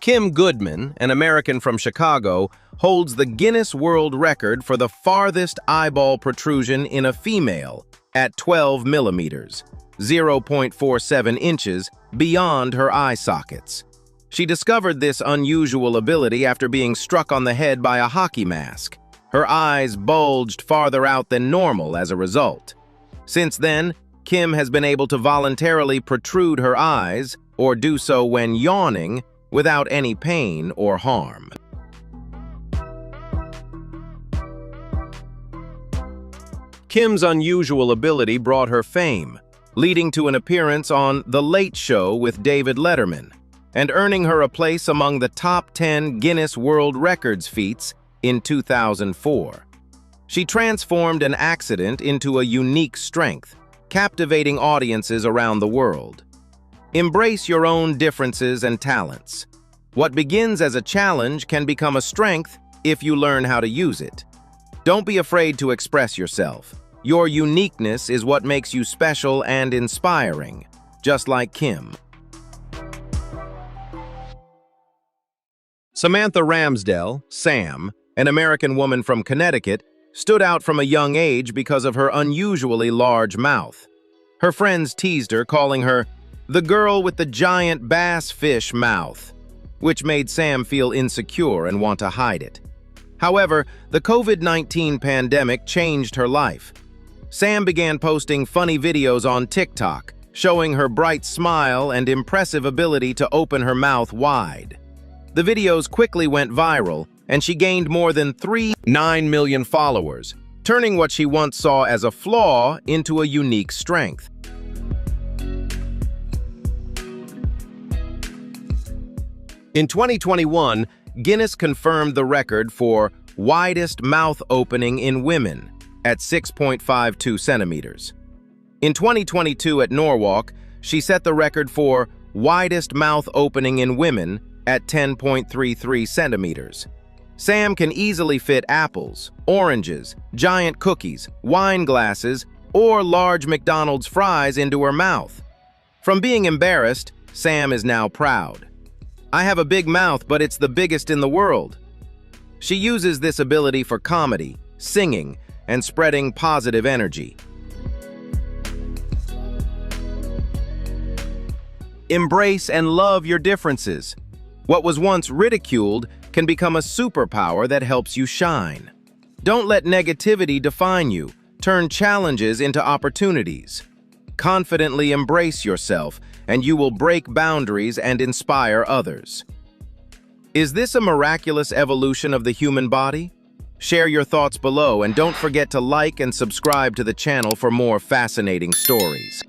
Kim Goodman, an American from Chicago, holds the Guinness World Record for the farthest eyeball protrusion in a female at 12 millimeters. (0.47 inches) beyond her eye sockets. She discovered this unusual ability after being struck on the head by a hockey mask. Her eyes bulged farther out than normal as a result. Since then, Kim has been able to voluntarily protrude her eyes, or do so when yawning, without any pain or harm. Kim's unusual ability brought her fame, leading to an appearance on The Late Show with David Letterman, and earning her a place among the top 10 Guinness World Records feats in 2004. She transformed an accident into a unique strength, captivating audiences around the world. Embrace your own differences and talents. What begins as a challenge can become a strength if you learn how to use it. Don't be afraid to express yourself. Your uniqueness is what makes you special and inspiring, just like Kim. Samantha Ramsdell, Sam, an American woman from Connecticut, stood out from a young age because of her unusually large mouth. Her friends teased her, calling her the girl with the giant bass fish mouth, which made Sam feel insecure and want to hide it. However, the COVID-19 pandemic changed her life. Sam began posting funny videos on TikTok, showing her bright smile and impressive ability to open her mouth wide. The videos quickly went viral, and she gained more than 3.9 million followers, turning what she once saw as a flaw into a unique strength. In 2021, Guinness confirmed the record for widest mouth opening in women at 6.52 centimeters. In 2022 at Norwalk, she set the record for widest mouth opening in women at 10.33 centimeters. Sam can easily fit apples, oranges, giant cookies, wine glasses, or large McDonald's fries into her mouth. From being embarrassed, Sam is now proud. "I have a big mouth, but it's the biggest in the world." She uses this ability for comedy, singing, and spreading positive energy. Embrace and love your differences. What was once ridiculed can become a superpower that helps you shine. Don't let negativity define you. Turn challenges into opportunities. Confidently embrace yourself, and you will break boundaries and inspire others. Is this a miraculous evolution of the human body? Share your thoughts below, and don't forget to like and subscribe to the channel for more fascinating stories.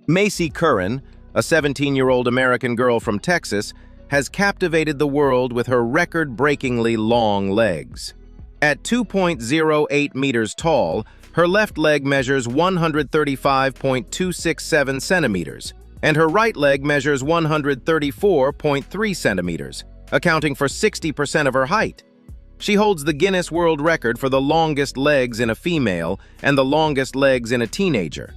Maci Currin, a 17-year-old American girl from Texas, has captivated the world with her record-breakingly long legs. At 2.08 meters tall, her left leg measures 135.267 centimeters, and her right leg measures 134.3 centimeters, accounting for 60% of her height. She holds the Guinness World Record for the longest legs in a female and the longest legs in a teenager.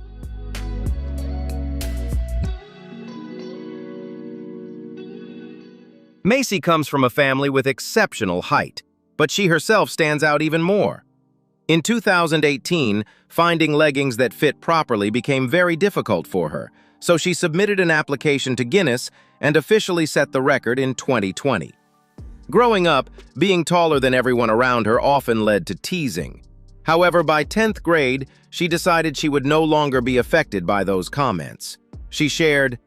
Maci comes from a family with exceptional height, but she herself stands out even more. In 2018, finding leggings that fit properly became very difficult for her, so she submitted an application to Guinness and officially set the record in 2020. Growing up, being taller than everyone around her often led to teasing. However, by 10th grade, she decided she would no longer be affected by those comments. She shared,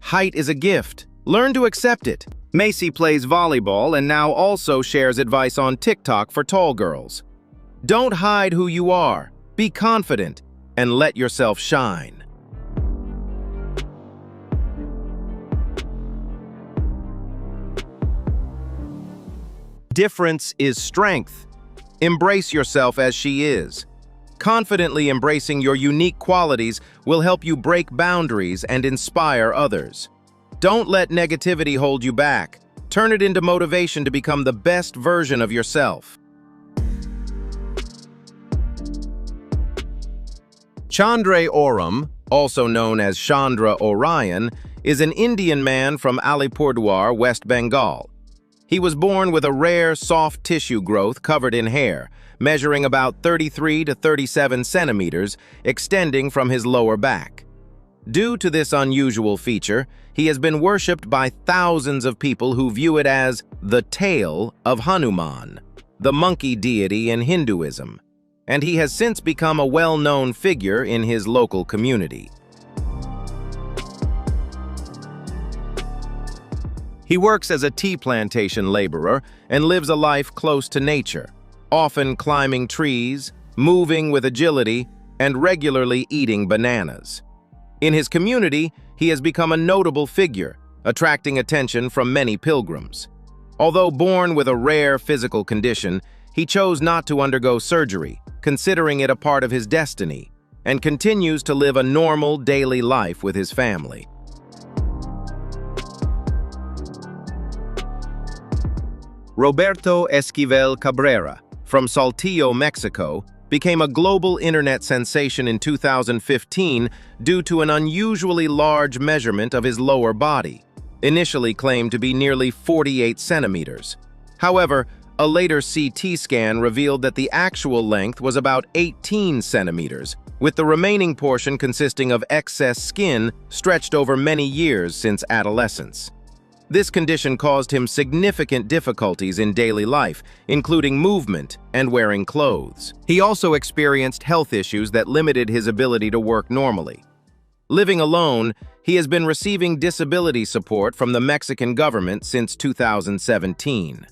"Height is a gift. Learn to accept it." Maci plays volleyball and now also shares advice on TikTok for tall girls. Don't hide who you are. Be confident and let yourself shine. Difference is strength. Embrace yourself as she is. Confidently embracing your unique qualities will help you break boundaries and inspire others. Don't let negativity hold you back. Turn it into motivation to become the best version of yourself. Chandre Oram, also known as Chandre Oram, is an Indian man from Alipurduar, West Bengal. He was born with a rare soft tissue growth covered in hair, measuring about 33 to 37 centimeters, extending from his lower back. Due to this unusual feature, he has been worshipped by thousands of people who view it as the tail of Hanuman, the monkey deity in Hinduism, and he has since become a well-known figure in his local community. He works as a tea plantation laborer and lives a life close to nature, often climbing trees, moving with agility, and regularly eating bananas. In his community, he has become a notable figure, attracting attention from many pilgrims. Although born with a rare physical condition, he chose not to undergo surgery, considering it a part of his destiny, and continues to live a normal daily life with his family. Roberto Cabrera, from Saltillo, Mexico, became a global internet sensation in 2015 due to an unusually large measurement of his lower body, initially claimed to be nearly 48 centimeters. However, a later CT scan revealed that the actual length was about 18 centimeters, with the remaining portion consisting of excess skin stretched over many years since adolescence. This condition caused him significant difficulties in daily life, including movement and wearing clothes. He also experienced health issues that limited his ability to work normally. Living alone, he has been receiving disability support from the Mexican government since 2017.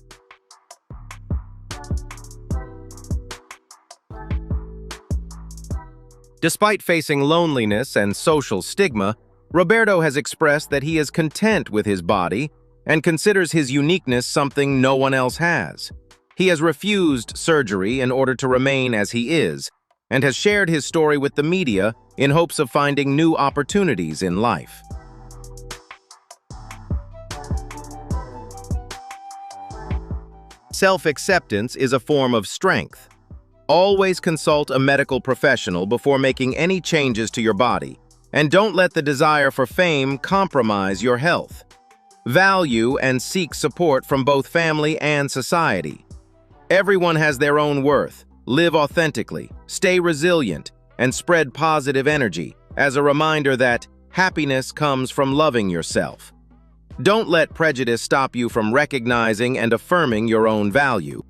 Despite facing loneliness and social stigma, Roberto has expressed that he is content with his body and considers his uniqueness something no one else has. He has refused surgery in order to remain as he is, and has shared his story with the media in hopes of finding new opportunities in life. Self-acceptance is a form of strength. Always consult a medical professional before making any changes to your body, and don't let the desire for fame compromise your health. Value and seek support from both family and society. Everyone has their own worth. Live authentically, stay resilient, and spread positive energy as a reminder that happiness comes from loving yourself. Don't let prejudice stop you from recognizing and affirming your own value.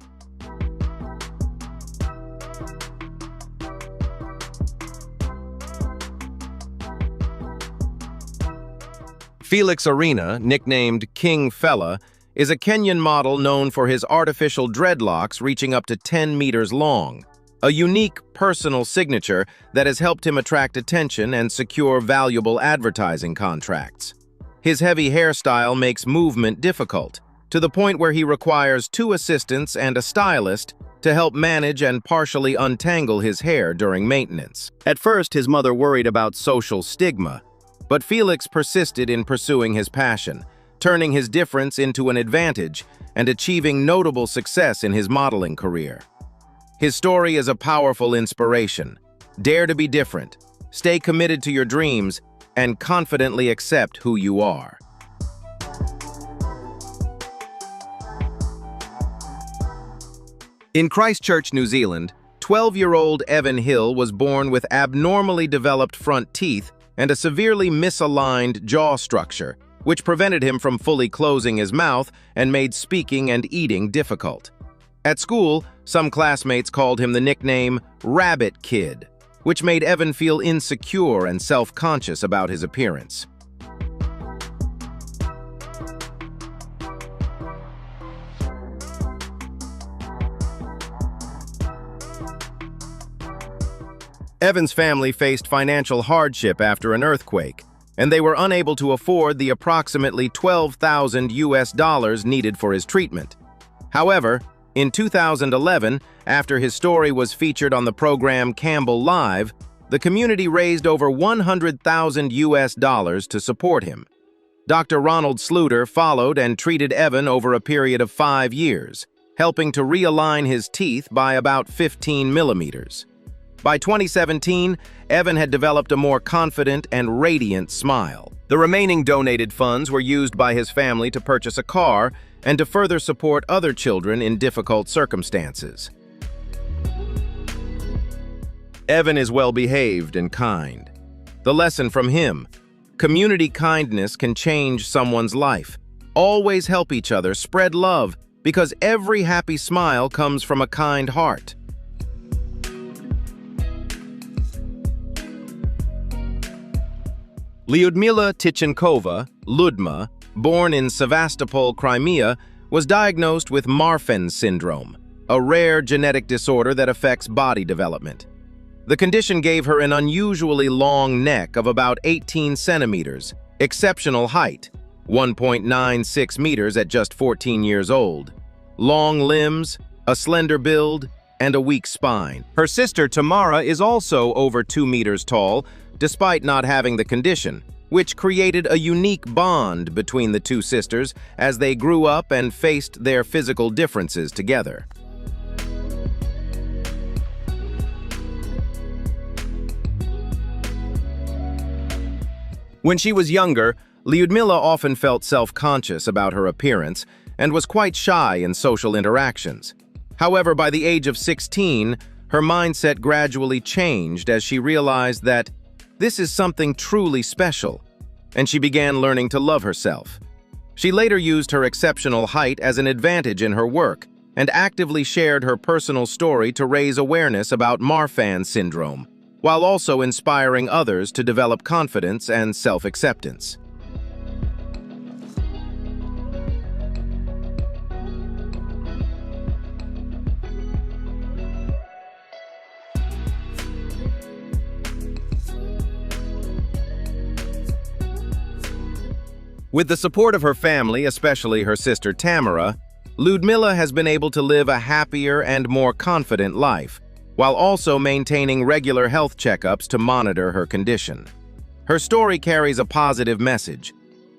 Felix Orina, nicknamed King Fella, is a Kenyan model known for his artificial dreadlocks reaching up to 10 meters long, a unique personal signature that has helped him attract attention and secure valuable advertising contracts. His heavy hairstyle makes movement difficult, to the point where he requires 2 assistants and a stylist to help manage and partially untangle his hair during maintenance. At first, his mother worried about social stigma, but Felix persisted in pursuing his passion, turning his difference into an advantage and achieving notable success in his modeling career. His story is a powerful inspiration. Dare to be different, stay committed to your dreams, and confidently accept who you are. In Christchurch, New Zealand, 12-year-old Evan Hill was born with abnormally developed front teeth and a severely misaligned jaw structure, which prevented him from fully closing his mouth and made speaking and eating difficult. At school, some classmates called him the nickname Rabbit Kid, which made Evan feel insecure and self-conscious about his appearance. Evan's family faced financial hardship after an earthquake, and they were unable to afford the approximately $12,000 needed for his treatment. However, in 2011, after his story was featured on the program Campbell Live, the community raised over $100,000 to support him. Dr. Ronald Sluter followed and treated Evan over a period of 5 years, helping to realign his teeth by about 15 millimeters. By 2017, Evan had developed a more confident and radiant smile. The remaining donated funds were used by his family to purchase a car, and to further support other children in difficult circumstances. Evan is well-behaved and kind. The lesson from him: community kindness can change someone's life. Always help each other, spread love, because every happy smile comes from a kind heart. Leudmila Titchenova, Ludma, born in Sevastopol, Crimea, was diagnosed with Marfan syndrome, a rare genetic disorder that affects body development. The condition gave her an unusually long neck of about 18 centimeters, exceptional height, 1.96 meters at just 14 years old, long limbs, a slender build, and a weak spine. Her sister Tamara is also over 2 meters tall, despite not having the condition, which created a unique bond between the two sisters as they grew up and faced their physical differences together. When she was younger, Leudmila often felt self-conscious about her appearance and was quite shy in social interactions. However, by the age of 16, her mindset gradually changed as she realized that this is something truly special, and she began learning to love herself. She later used her exceptional height as an advantage in her work and actively shared her personal story to raise awareness about Marfan syndrome, while also inspiring others to develop confidence and self-acceptance. With the support of her family, especially her sister Tamara, Leudmila has been able to live a happier and more confident life, while also maintaining regular health checkups to monitor her condition. Her story carries a positive message.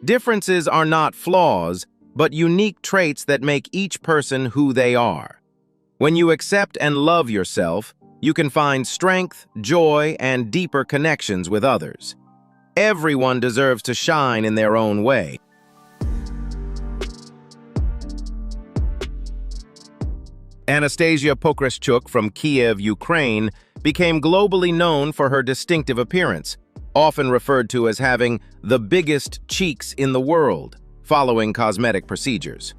Differences are not flaws, but unique traits that make each person who they are. When you accept and love yourself, you can find strength, joy, and deeper connections with others. Everyone deserves to shine in their own way. Anastasia Pokraschuk from Kiev, Ukraine, became globally known for her distinctive appearance, often referred to as having the biggest cheeks in the world, following cosmetic procedures.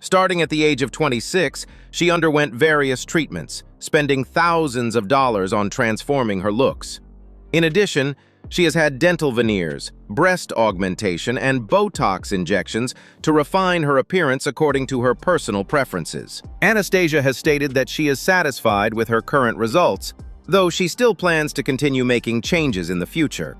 Starting at the age of 26, she underwent various treatments, spending thousands of dollars on transforming her looks. In addition, she has had dental veneers, breast augmentation, and Botox injections to refine her appearance according to her personal preferences. Anastasia has stated that she is satisfied with her current results, though she still plans to continue making changes in the future.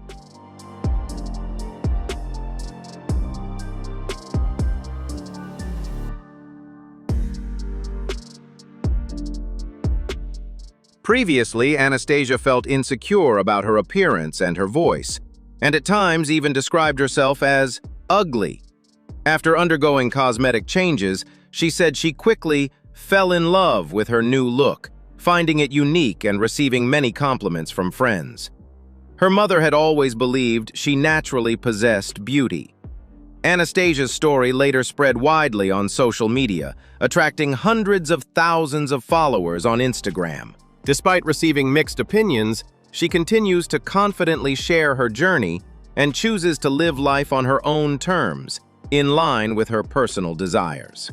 Previously, Anastasia felt insecure about her appearance and her voice, and at times even described herself as ugly. After undergoing cosmetic changes, she said she quickly fell in love with her new look, finding it unique and receiving many compliments from friends. Her mother had always believed she naturally possessed beauty. Anastasia's story later spread widely on social media, attracting hundreds of thousands of followers on Instagram. Despite receiving mixed opinions, she continues to confidently share her journey and chooses to live life on her own terms, in line with her personal desires.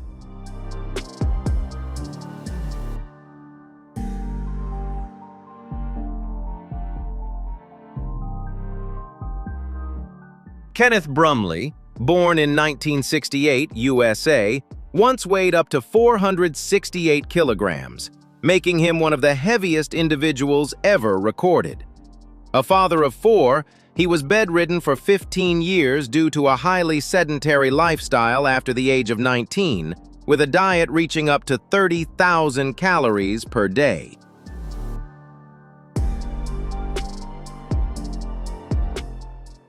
Kenneth Brumley, born in 1968, USA, once weighed up to 468 kilograms, making him one of the heaviest individuals ever recorded. A father of 4, he was bedridden for 15 years due to a highly sedentary lifestyle after the age of 19, with a diet reaching up to 30,000 calories per day.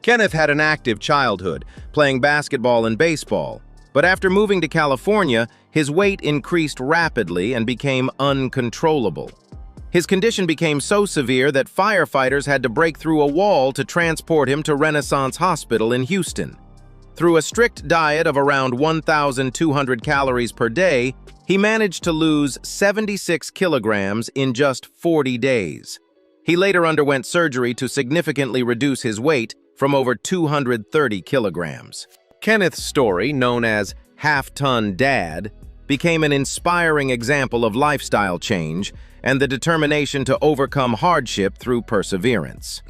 Kenneth had an active childhood, playing basketball and baseball, but after moving to California, his weight increased rapidly and became uncontrollable. His condition became so severe that firefighters had to break through a wall to transport him to Renaissance Hospital in Houston. Through a strict diet of around 1,200 calories per day, he managed to lose 76 kilograms in just 40 days. He later underwent surgery to significantly reduce his weight from over 230 kilograms. Kenneth's story, known as Half-Ton Dad, became an inspiring example of lifestyle change and the determination to overcome hardship through perseverance.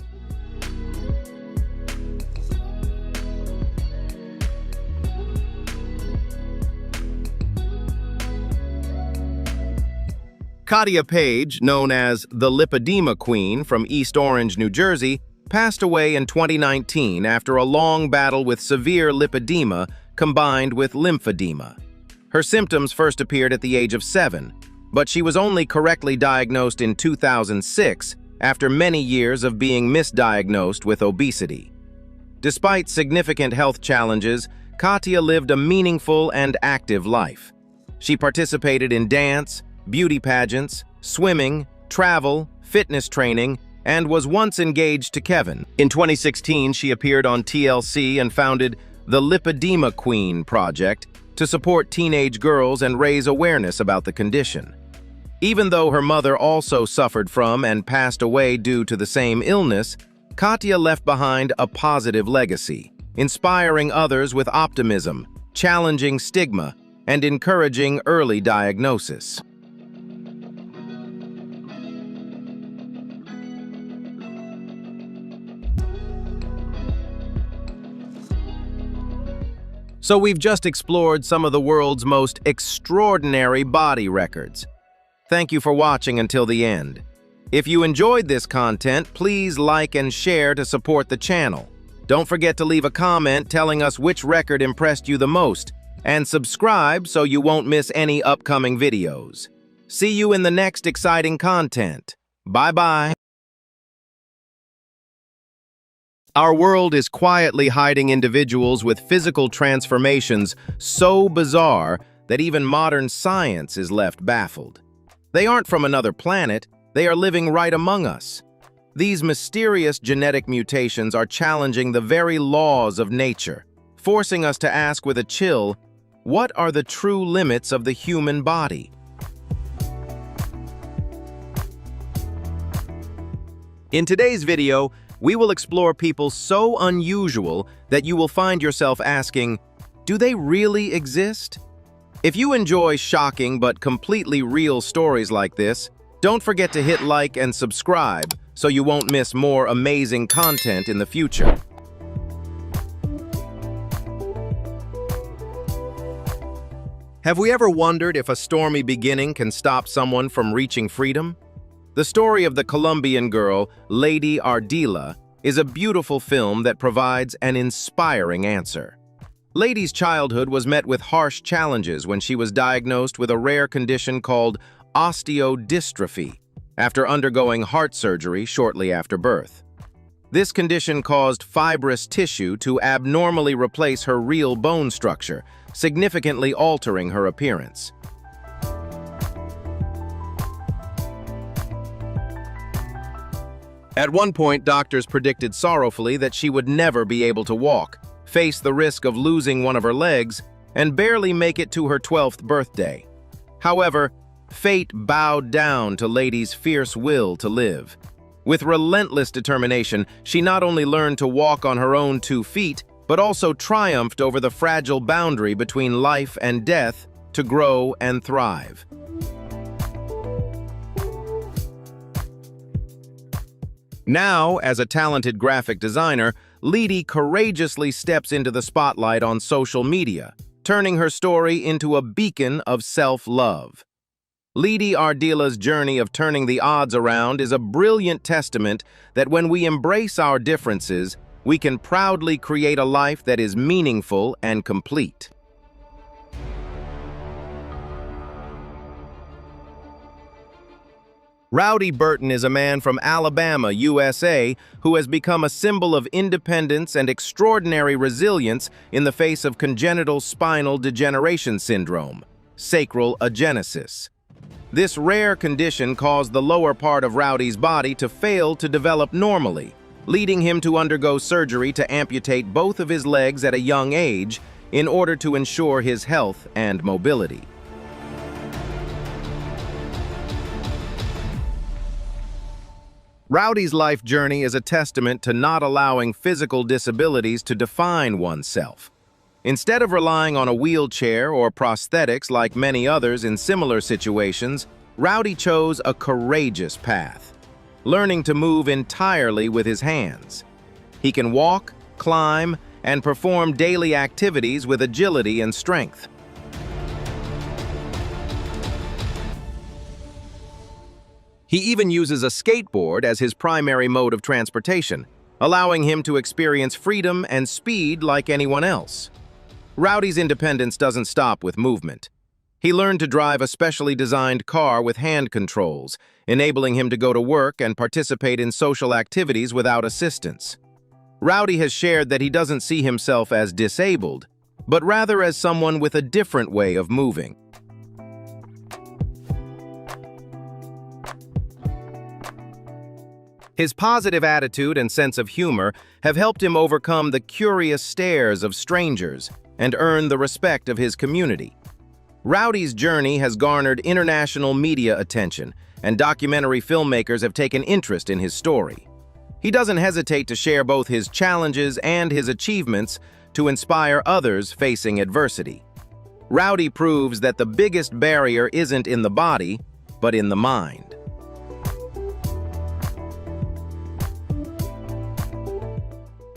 Katya Paige, known as the Lipedema Queen from East Orange, New Jersey, passed away in 2019 after a long battle with severe lipedema combined with lymphedema. Her symptoms first appeared at the age of 7, but she was only correctly diagnosed in 2006 after many years of being misdiagnosed with obesity. Despite significant health challenges, Katya lived a meaningful and active life. She participated in dance, beauty pageants, swimming, travel, fitness training, and was once engaged to Kevin. In 2016, she appeared on TLC and founded the Lipedema Queen Project to support teenage girls and raise awareness about the condition. Even though her mother also suffered from and passed away due to the same illness, Katya left behind a positive legacy, inspiring others with optimism, challenging stigma, and encouraging early diagnosis. So we've just explored some of the world's most extraordinary body records. Thank you for watching until the end. If you enjoyed this content, please like and share to support the channel. Don't forget to leave a comment telling us which record impressed you the most, and subscribe so you won't miss any upcoming videos. See you in the next exciting content. Bye-bye. Our world is quietly hiding individuals with physical transformations so bizarre that even modern science is left baffled. They aren't from another planet, they are living right among us. These mysterious genetic mutations are challenging the very laws of nature, forcing us to ask with a chill, what are the true limits of the human body? In today's video, we will explore people so unusual that you will find yourself asking, do they really exist? If you enjoy shocking but completely real stories like this, don't forget to hit like and subscribe so you won't miss more amazing content in the future. Have we ever wondered if a stormy beginning can stop someone from reaching freedom? The story of the Colombian girl, Lady Ardila, is a beautiful film that provides an inspiring answer. Lady's childhood was met with harsh challenges when she was diagnosed with a rare condition called osteodystrophy after undergoing heart surgery shortly after birth. This condition caused fibrous tissue to abnormally replace her real bone structure, significantly altering her appearance. At one point, doctors predicted sorrowfully that she would never be able to walk, face the risk of losing one of her legs, and barely make it to her 12th birthday. However, fate bowed down to Lady's fierce will to live. With relentless determination, she not only learned to walk on her own 2 feet, but also triumphed over the fragile boundary between life and death to grow and thrive. Now, as a talented graphic designer, Lady courageously steps into the spotlight on social media, turning her story into a beacon of self-love. Lady Ardila's journey of turning the odds around is a brilliant testament that when we embrace our differences, we can proudly create a life that is meaningful and complete. Rowdy Burton is a man from Alabama, USA, who has become a symbol of independence and extraordinary resilience in the face of congenital spinal degeneration syndrome, sacral agenesis. This rare condition caused the lower part of Rowdy's body to fail to develop normally, leading him to undergo surgery to amputate both of his legs at a young age in order to ensure his health and mobility. Rowdy's life journey is a testament to not allowing physical disabilities to define oneself. Instead of relying on a wheelchair or prosthetics like many others in similar situations, Rowdy chose a courageous path, learning to move entirely with his hands. He can walk, climb, and perform daily activities with agility and strength. He even uses a skateboard as his primary mode of transportation, allowing him to experience freedom and speed like anyone else. Rowdy's independence doesn't stop with movement. He learned to drive a specially designed car with hand controls, enabling him to go to work and participate in social activities without assistance. Rowdy has shared that he doesn't see himself as disabled, but rather as someone with a different way of moving. His positive attitude and sense of humor have helped him overcome the curious stares of strangers and earn the respect of his community. Rowdy's journey has garnered international media attention, and documentary filmmakers have taken interest in his story. He doesn't hesitate to share both his challenges and his achievements to inspire others facing adversity. Rowdy proves that the biggest barrier isn't in the body, but in the mind.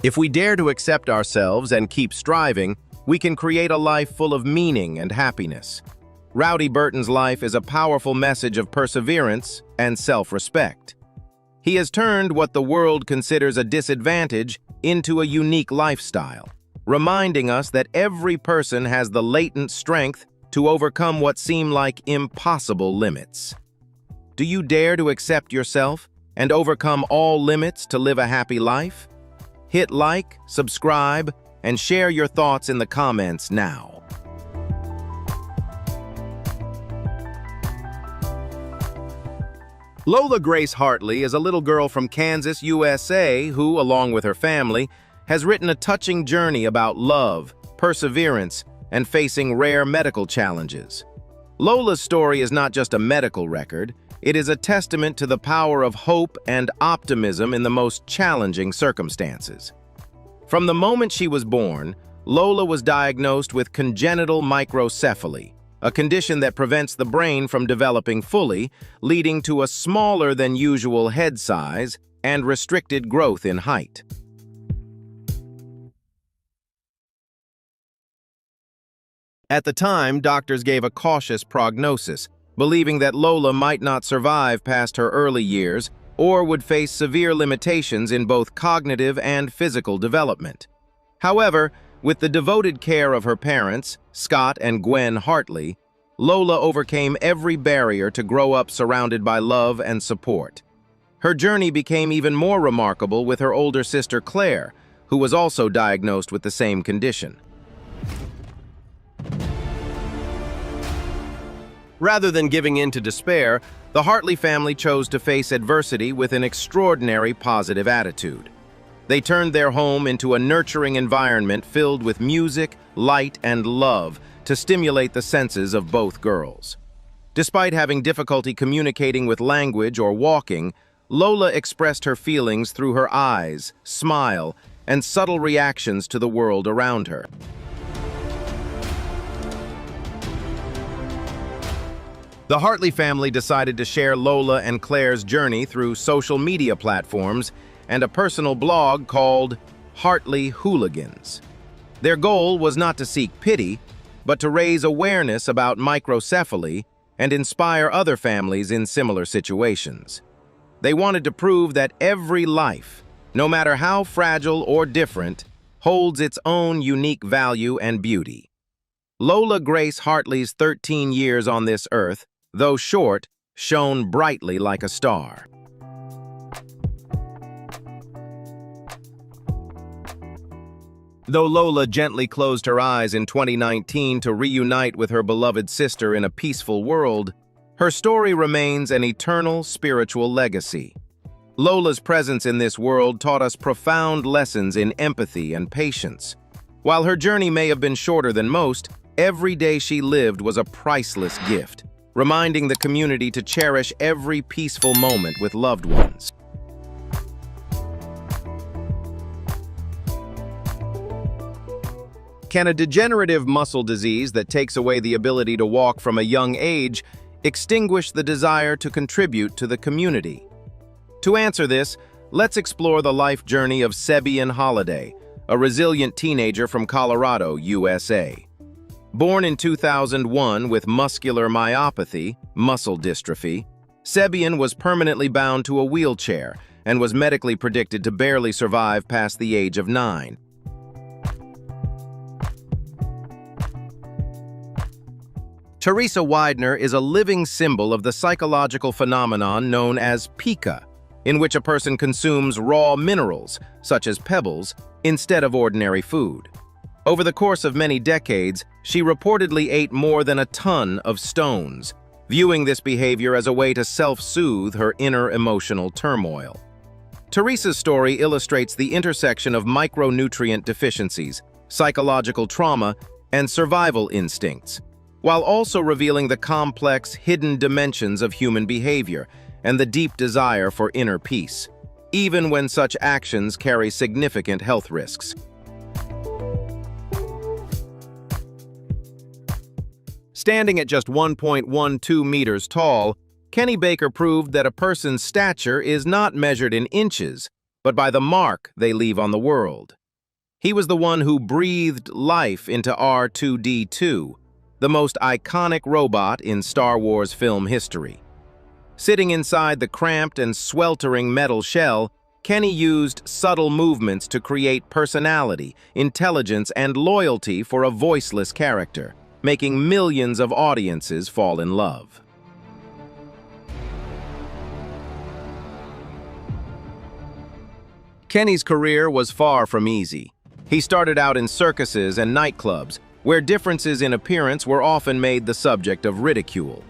If we dare to accept ourselves and keep striving, we can create a life full of meaning and happiness. Rowdy Burton's life is a powerful message of perseverance and self-respect. He has turned what the world considers a disadvantage into a unique lifestyle, reminding us that every person has the latent strength to overcome what seem like impossible limits. Do you dare to accept yourself and overcome all limits to live a happy life? Hit like, subscribe, and share your thoughts in the comments now. Lola Grace Hartley is a little girl from Kansas, USA, who, along with her family, has written a touching journey about love, perseverance, and facing rare medical challenges. Lola's story is not just a medical record, it is a testament to the power of hope and optimism in the most challenging circumstances. From the moment she was born, Lola was diagnosed with congenital microcephaly, a condition that prevents the brain from developing fully, leading to a smaller than usual head size and restricted growth in height. At the time, doctors gave a cautious prognosis, believing that Lola might not survive past her early years or would face severe limitations in both cognitive and physical development. However, with the devoted care of her parents, Scott and Gwen Hartley, Lola overcame every barrier to grow up surrounded by love and support. Her journey became even more remarkable with her older sister Claire, who was also diagnosed with the same condition. Rather than giving in to despair, the Hartley family chose to face adversity with an extraordinary positive attitude. They turned their home into a nurturing environment filled with music, light, and love to stimulate the senses of both girls. Despite having difficulty communicating with language or walking, Lola expressed her feelings through her eyes, smile, and subtle reactions to the world around her. The Hartley family decided to share Lola and Claire's journey through social media platforms and a personal blog called Hartley Hooligans. Their goal was not to seek pity, but to raise awareness about microcephaly and inspire other families in similar situations. They wanted to prove that every life, no matter how fragile or different, holds its own unique value and beauty. Lola Grace Hartley's 13 years on this earth, though short, shone brightly like a star. Though Lola gently closed her eyes in 2019 to reunite with her beloved sister in a peaceful world, her story remains an eternal spiritual legacy. Lola's presence in this world taught us profound lessons in empathy and patience. While her journey may have been shorter than most, every day she lived was a priceless gift, reminding the community to cherish every peaceful moment with loved ones. Can a degenerative muscle disease that takes away the ability to walk from a young age extinguish the desire to contribute to the community? To answer this, let's explore the life journey of Sebian Holiday, a resilient teenager from Colorado, USA. Born in 2001 with muscular myopathy, muscle dystrophy, Sebian was permanently bound to a wheelchair and was medically predicted to barely survive past the age of 9. Terresa Widner is a living symbol of the psychological phenomenon known as pica, in which a person consumes raw minerals, such as pebbles, instead of ordinary food. Over the course of many decades, she reportedly ate more than a ton of stones, viewing this behavior as a way to self-soothe her inner emotional turmoil. Teresa's story illustrates the intersection of micronutrient deficiencies, psychological trauma, and survival instincts, while also revealing the complex, hidden dimensions of human behavior and the deep desire for inner peace, even when such actions carry significant health risks. Standing at just 1.12 meters tall, Kenny Baker proved that a person's stature is not measured in inches, but by the mark they leave on the world. He was the one who breathed life into R2-D2, the most iconic robot in Star Wars film history. Sitting inside the cramped and sweltering metal shell, Kenny used subtle movements to create personality, intelligence, and loyalty for a voiceless character, making millions of audiences fall in love. Kenny's career was far from easy. He started out in circuses and nightclubs, where differences in appearance were often made the subject of ridicule.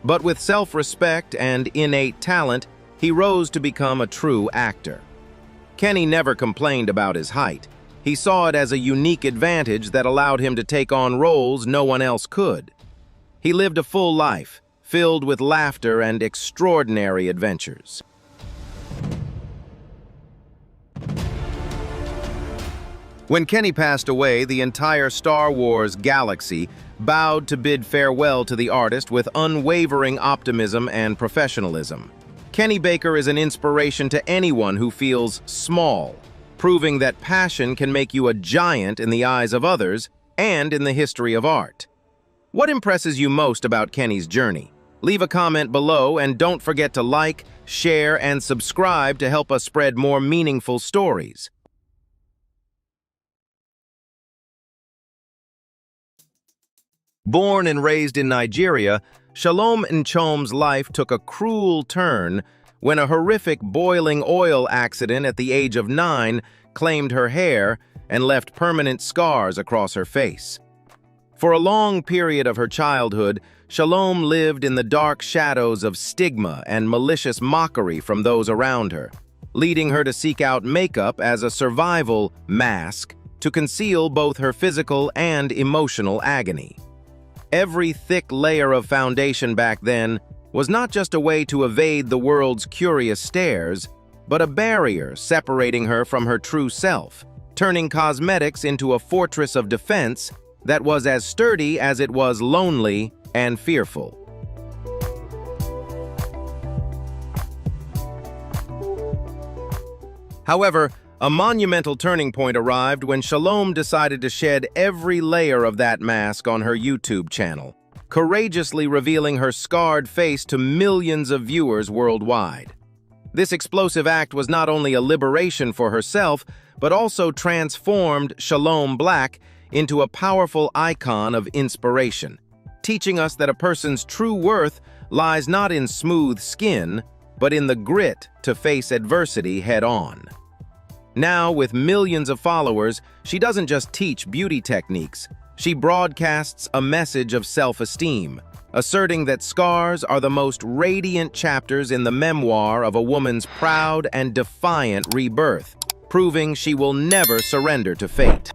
But with self-respect and innate talent, he rose to become a true actor. Kenny never complained about his height. He saw it as a unique advantage that allowed him to take on roles no one else could. He lived a full life, filled with laughter and extraordinary adventures. When Kenny passed away, the entire Star Wars galaxy bowed to bid farewell to the artist with unwavering optimism and professionalism. Kenny Baker is an inspiration to anyone who feels small, proving that passion can make you a giant in the eyes of others and in the history of art. What impresses you most about Kenny's journey? Leave a comment below and don't forget to like, share, and subscribe to help us spread more meaningful stories. Born and raised in Nigeria, Shalom Nchom's life took a cruel turn when a horrific boiling oil accident at the age of 9 claimed her hair and left permanent scars across her face. For a long period of her childhood, Shalom lived in the dark shadows of stigma and malicious mockery from those around her, leading her to seek out makeup as a survival mask to conceal both her physical and emotional agony. Every thick layer of foundation back then was not just a way to evade the world's curious stares, but a barrier separating her from her true self, turning cosmetics into a fortress of defense that was as sturdy as it was lonely and fearful. However, a monumental turning point arrived when Shalom decided to shed every layer of that mask on her YouTube channel, courageously revealing her scarred face to millions of viewers worldwide. This explosive act was not only a liberation for herself, but also transformed Shalom Black into a powerful icon of inspiration, teaching us that a person's true worth lies not in smooth skin, but in the grit to face adversity head-on. Now, with millions of followers, she doesn't just teach beauty techniques. She broadcasts a message of self-esteem, asserting that scars are the most radiant chapters in the memoir of a woman's proud and defiant rebirth, proving she will never surrender to fate.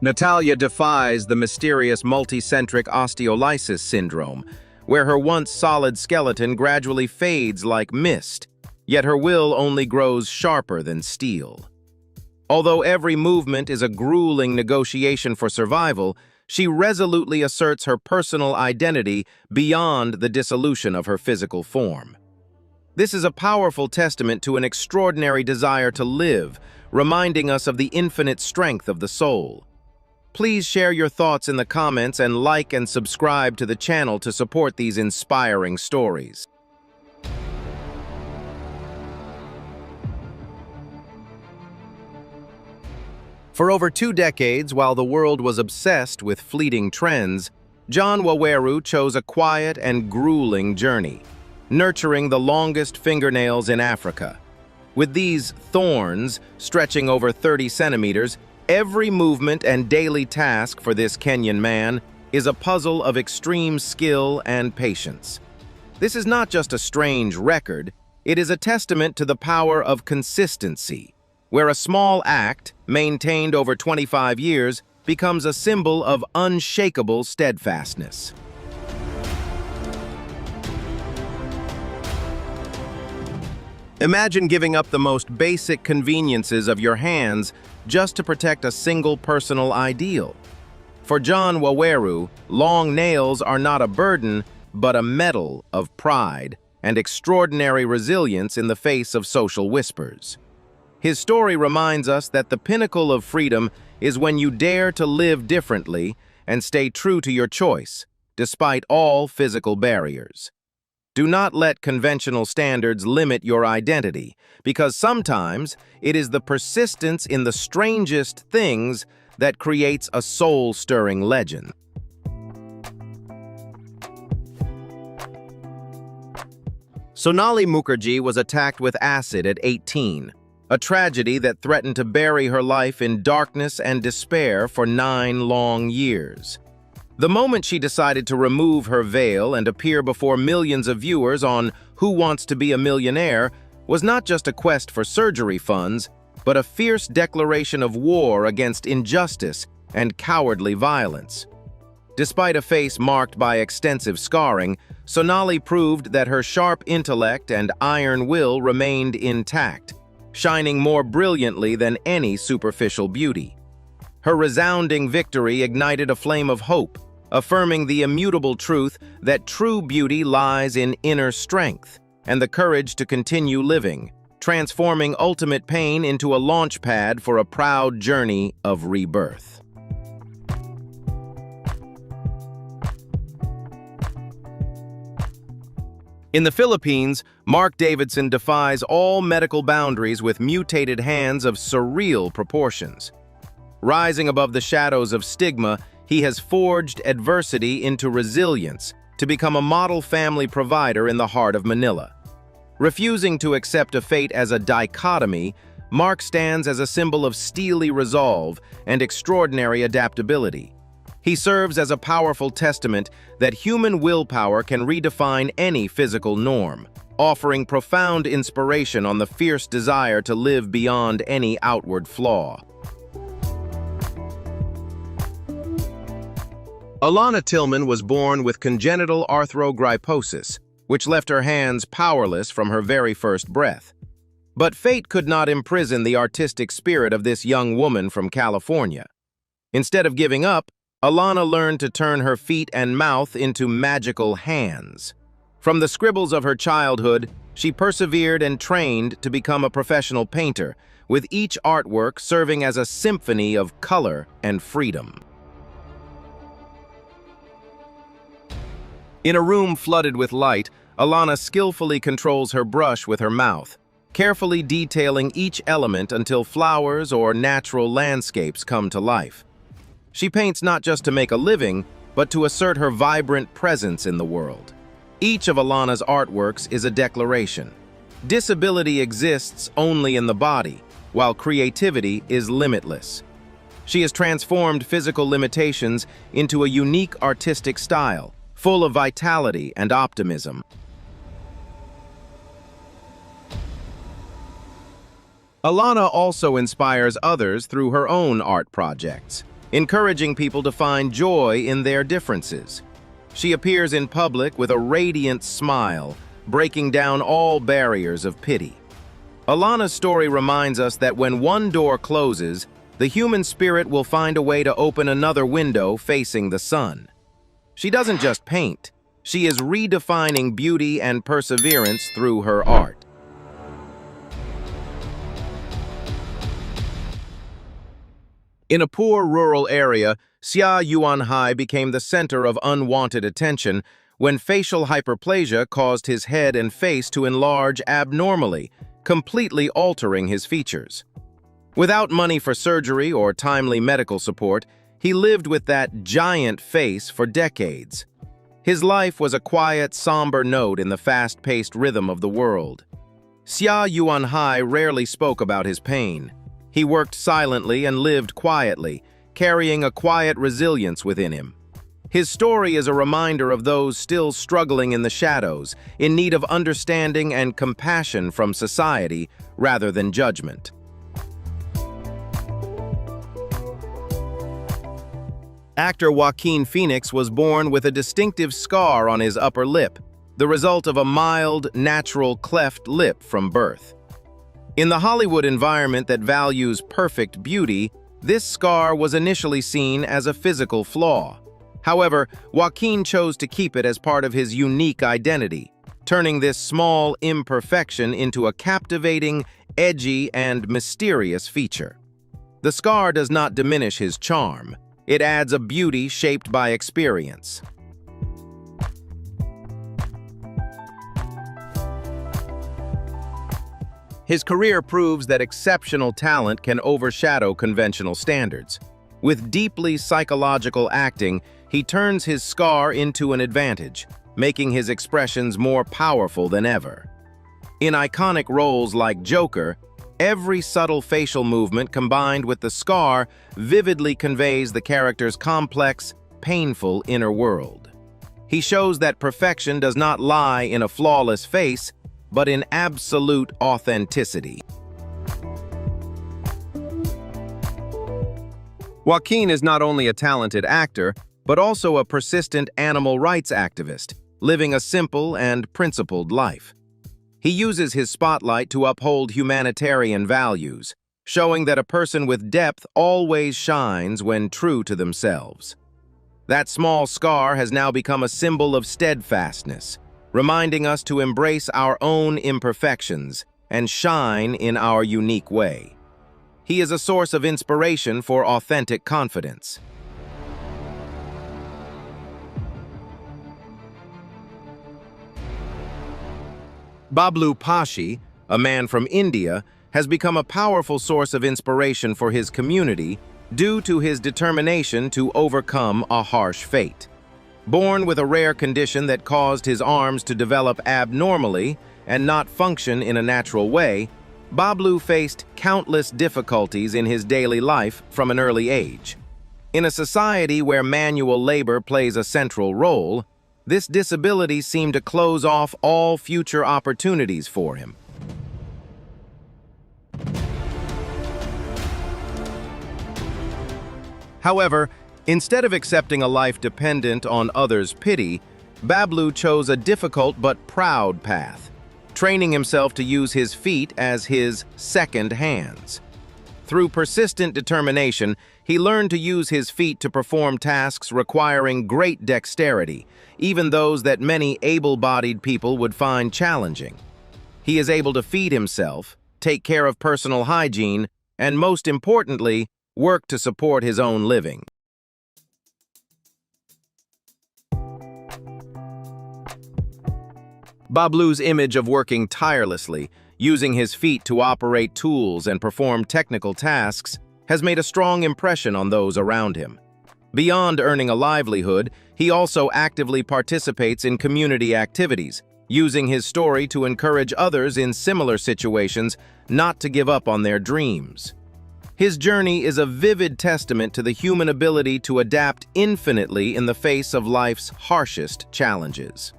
Natalia defies the mysterious multicentric osteolysis syndrome, where her once solid skeleton gradually fades like mist, yet her will only grows sharper than steel. Although every movement is a grueling negotiation for survival, she resolutely asserts her personal identity beyond the dissolution of her physical form. This is a powerful testament to an extraordinary desire to live, reminding us of the infinite strength of the soul. Please share your thoughts in the comments and like and subscribe to the channel to support these inspiring stories. For over 2 decades, while the world was obsessed with fleeting trends, John Waweru chose a quiet and grueling journey, nurturing the longest fingernails in Africa. With these thorns stretching over 30 centimeters, every movement and daily task for this Kenyan man is a puzzle of extreme skill and patience. This is not just a strange record, it is a testament to the power of consistency, where a small act, maintained over 25 years, becomes a symbol of unshakable steadfastness. Imagine giving up the most basic conveniences of your hands just to protect a single personal ideal. For John Waweru, long nails are not a burden, but a medal of pride and extraordinary resilience in the face of social whispers. His story reminds us that the pinnacle of freedom is when you dare to live differently and stay true to your choice, despite all physical barriers. Do not let conventional standards limit your identity, because sometimes it is the persistence in the strangest things that creates a soul-stirring legend. Sonali Mukherjee was attacked with acid at 18, a tragedy that threatened to bury her life in darkness and despair for 9 long years. The moment she decided to remove her veil and appear before millions of viewers on Who Wants to Be a Millionaire was not just a quest for surgery funds, but a fierce declaration of war against injustice and cowardly violence. Despite a face marked by extensive scarring, Sonali proved that her sharp intellect and iron will remained intact, shining more brilliantly than any superficial beauty. Her resounding victory ignited a flame of hope, affirming the immutable truth that true beauty lies in inner strength and the courage to continue living, transforming ultimate pain into a launch pad for a proud journey of rebirth. In the Philippines, Mark Davidson defies all medical boundaries with mutated hands of surreal proportions. Rising above the shadows of stigma, he has forged adversity into resilience to become a model family provider in the heart of Manila. Refusing to accept a fate as a dichotomy, Mark stands as a symbol of steely resolve and extraordinary adaptability. He serves as a powerful testament that human willpower can redefine any physical norm, offering profound inspiration on the fierce desire to live beyond any outward flaw. Alana Tillman was born with congenital arthrogryposis, which left her hands powerless from her very first breath. But fate could not imprison the artistic spirit of this young woman from California. Instead of giving up, Alana learned to turn her feet and mouth into magical hands. From the scribbles of her childhood, she persevered and trained to become a professional painter, with each artwork serving as a symphony of color and freedom. In a room flooded with light, Alana skillfully controls her brush with her mouth, carefully detailing each element until flowers or natural landscapes come to life. She paints not just to make a living, but to assert her vibrant presence in the world. Each of Alana's artworks is a declaration. Disability exists only in the body, while creativity is limitless. She has transformed physical limitations into a unique artistic style, full of vitality and optimism. Alana also inspires others through her own art projects, encouraging people to find joy in their differences. She appears in public with a radiant smile, breaking down all barriers of pity. Alana's story reminds us that when one door closes, the human spirit will find a way to open another window facing the sun. She doesn't just paint, she is redefining beauty and perseverance through her art. In a poor rural area, Xia Yuanhai became the center of unwanted attention when facial hyperplasia caused his head and face to enlarge abnormally, completely altering his features. Without money for surgery or timely medical support, he lived with that giant face for decades. His life was a quiet, somber note in the fast-paced rhythm of the world. Xia Yuanhai rarely spoke about his pain. He worked silently and lived quietly, carrying a quiet resilience within him. His story is a reminder of those still struggling in the shadows, in need of understanding and compassion from society rather than judgment. Actor Joaquin Phoenix was born with a distinctive scar on his upper lip, the result of a mild, natural cleft lip from birth. In the Hollywood environment that values perfect beauty, this scar was initially seen as a physical flaw. However, Joaquin chose to keep it as part of his unique identity, turning this small imperfection into a captivating, edgy, and mysterious feature. The scar does not diminish his charm. It adds a beauty shaped by experience. His career proves that exceptional talent can overshadow conventional standards. With deeply psychological acting, he turns his scar into an advantage, making his expressions more powerful than ever. In iconic roles like Joker, every subtle facial movement combined with the scar vividly conveys the character's complex, painful inner world. He shows that perfection does not lie in a flawless face, but in absolute authenticity. Joaquin is not only a talented actor, but also a persistent animal rights activist, living a simple and principled life. He uses his spotlight to uphold humanitarian values, showing that a person with depth always shines when true to themselves. That small scar has now become a symbol of steadfastness, reminding us to embrace our own imperfections and shine in our unique way. He is a source of inspiration for authentic confidence. Bablu Pashi, a man from India, has become a powerful source of inspiration for his community due to his determination to overcome a harsh fate. Born with a rare condition that caused his arms to develop abnormally and not function in a natural way, Bablu faced countless difficulties in his daily life from an early age. In a society where manual labor plays a central role, this disability seemed to close off all future opportunities for him. However, instead of accepting a life dependent on others' pity, Bablu chose a difficult but proud path, training himself to use his feet as his second hands. Through persistent determination, he learned to use his feet to perform tasks requiring great dexterity, even those that many able-bodied people would find challenging. He is able to feed himself, take care of personal hygiene, and most importantly, work to support his own living. Bablu's image of working tirelessly, using his feet to operate tools and perform technical tasks, has made a strong impression on those around him. Beyond earning a livelihood, he also actively participates in community activities, using his story to encourage others in similar situations not to give up on their dreams. His journey is a vivid testament to the human ability to adapt infinitely in the face of life's harshest challenges.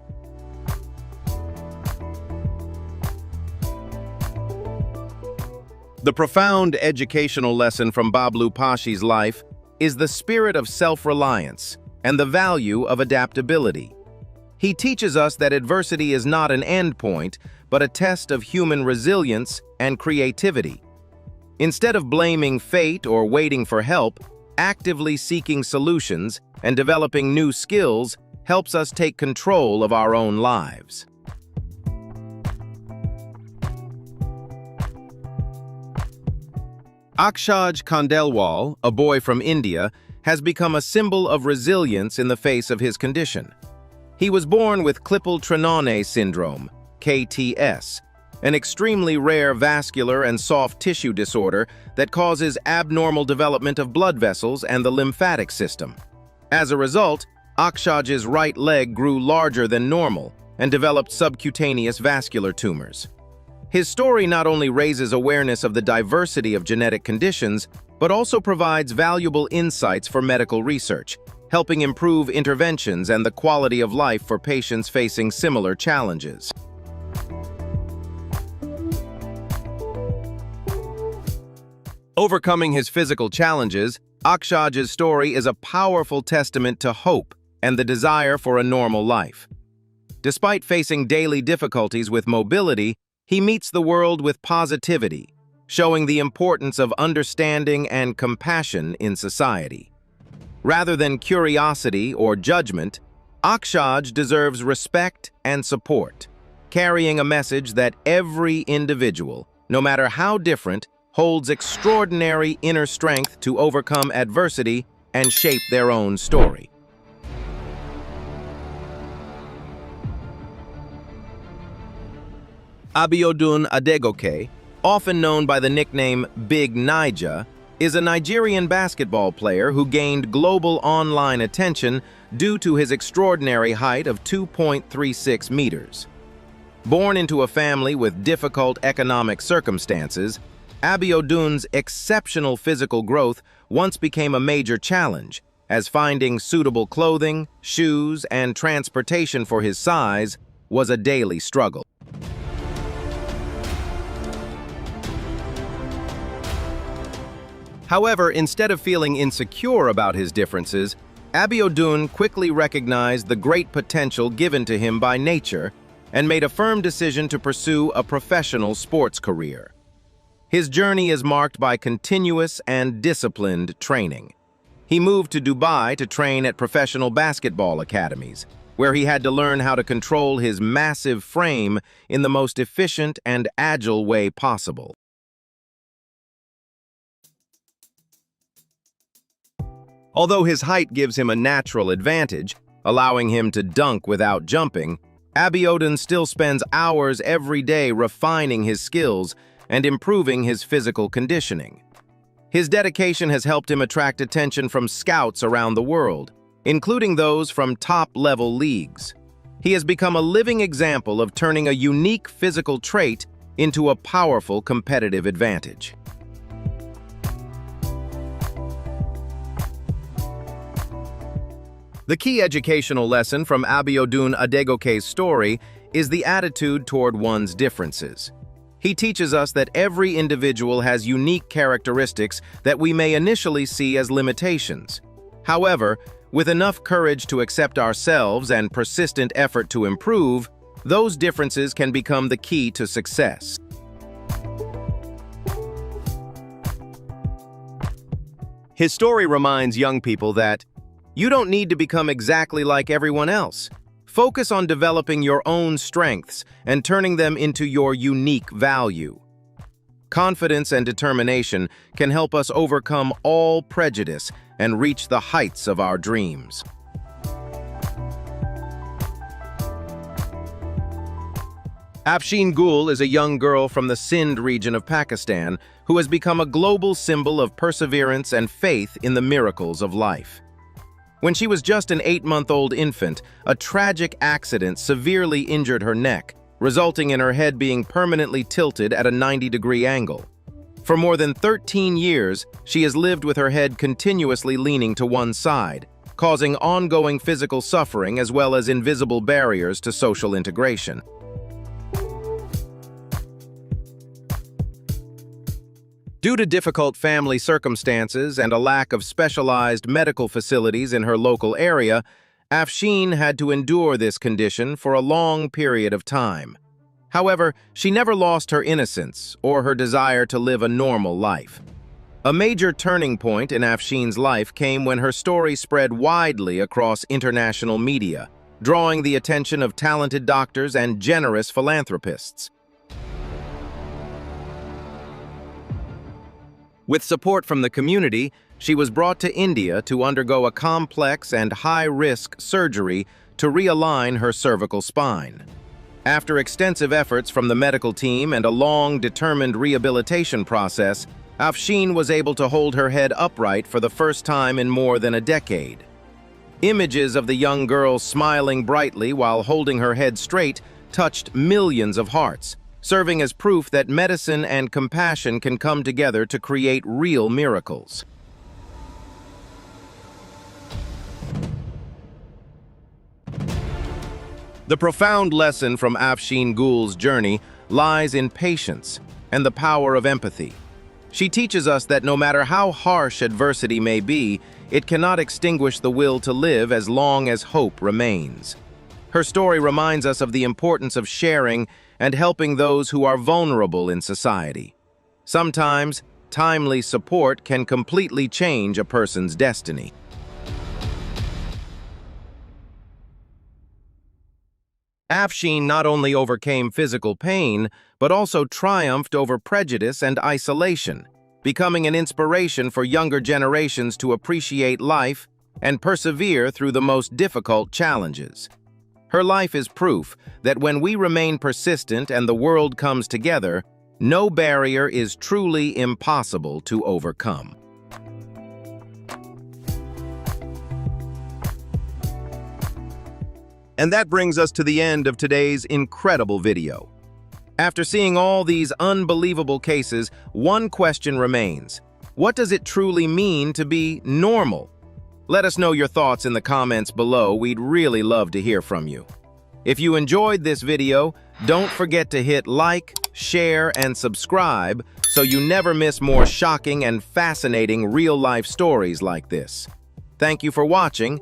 The profound educational lesson from Bablu Pashi's life is the spirit of self-reliance and the value of adaptability. He teaches us that adversity is not an endpoint, but a test of human resilience and creativity. Instead of blaming fate or waiting for help, actively seeking solutions and developing new skills helps us take control of our own lives. Akshaj Khandelwal, a boy from India, has become a symbol of resilience in the face of his condition. He was born with Klippel-Trenaunay syndrome, KTS, an extremely rare vascular and soft tissue disorder that causes abnormal development of blood vessels and the lymphatic system. As a result, Akshaj's right leg grew larger than normal and developed subcutaneous vascular tumors. His story not only raises awareness of the diversity of genetic conditions, but also provides valuable insights for medical research, helping improve interventions and the quality of life for patients facing similar challenges. Overcoming his physical challenges, Akshaj's story is a powerful testament to hope and the desire for a normal life. Despite facing daily difficulties with mobility, he meets the world with positivity, showing the importance of understanding and compassion in society. Rather than curiosity or judgment, Akshaj deserves respect and support, carrying a message that every individual, no matter how different, holds extraordinary inner strength to overcome adversity and shape their own story. Abiodun Adegoke, often known by the nickname Big Naija, is a Nigerian basketball player who gained global online attention due to his extraordinary height of 2.36 meters. Born into a family with difficult economic circumstances, Abiodun's exceptional physical growth once became a major challenge, as finding suitable clothing, shoes, and transportation for his size was a daily struggle. However, instead of feeling insecure about his differences, Abiodun quickly recognized the great potential given to him by nature and made a firm decision to pursue a professional sports career. His journey is marked by continuous and disciplined training. He moved to Dubai to train at professional basketball academies, where he had to learn how to control his massive frame in the most efficient and agile way possible. Although his height gives him a natural advantage, allowing him to dunk without jumping, Abiodun still spends hours every day refining his skills and improving his physical conditioning. His dedication has helped him attract attention from scouts around the world, including those from top-level leagues. He has become a living example of turning a unique physical trait into a powerful competitive advantage. The key educational lesson from Abiodun Adegoke's story is the attitude toward one's differences. He teaches us that every individual has unique characteristics that we may initially see as limitations. However, with enough courage to accept ourselves and persistent effort to improve, those differences can become the key to success. His story reminds young people that you don't need to become exactly like everyone else. Focus on developing your own strengths and turning them into your unique value. Confidence and determination can help us overcome all prejudice and reach the heights of our dreams. Afshin Gul is a young girl from the Sindh region of Pakistan who has become a global symbol of perseverance and faith in the miracles of life. When she was just an 8-month-old infant, a tragic accident severely injured her neck, resulting in her head being permanently tilted at a 90-degree angle. For more than 13 years, she has lived with her head continuously leaning to one side, causing ongoing physical suffering as well as invisible barriers to social integration. Due to difficult family circumstances and a lack of specialized medical facilities in her local area, Afshin had to endure this condition for a long period of time. However, she never lost her innocence or her desire to live a normal life. A major turning point in Afshin's life came when her story spread widely across international media, drawing the attention of talented doctors and generous philanthropists. With support from the community, she was brought to India to undergo a complex and high-risk surgery to realign her cervical spine. After extensive efforts from the medical team and a long, determined rehabilitation process, Afshin was able to hold her head upright for the first time in more than a decade. Images of the young girl smiling brightly while holding her head straight touched millions of hearts, serving as proof that medicine and compassion can come together to create real miracles. The profound lesson from Afshin Gul's journey lies in patience and the power of empathy. She teaches us that no matter how harsh adversity may be, it cannot extinguish the will to live as long as hope remains. Her story reminds us of the importance of sharing and helping those who are vulnerable in society. Sometimes, timely support can completely change a person's destiny. Afshin not only overcame physical pain, but also triumphed over prejudice and isolation, becoming an inspiration for younger generations to appreciate life and persevere through the most difficult challenges. Her life is proof that when we remain persistent and the world comes together, no barrier is truly impossible to overcome. And that brings us to the end of today's incredible video. After seeing all these unbelievable cases, one question remains. What does it truly mean to be normal? Let us know your thoughts in the comments below. We'd really love to hear from you. If you enjoyed this video, don't forget to hit like, share, and subscribe so you never miss more shocking and fascinating real-life stories like this. Thank you for watching.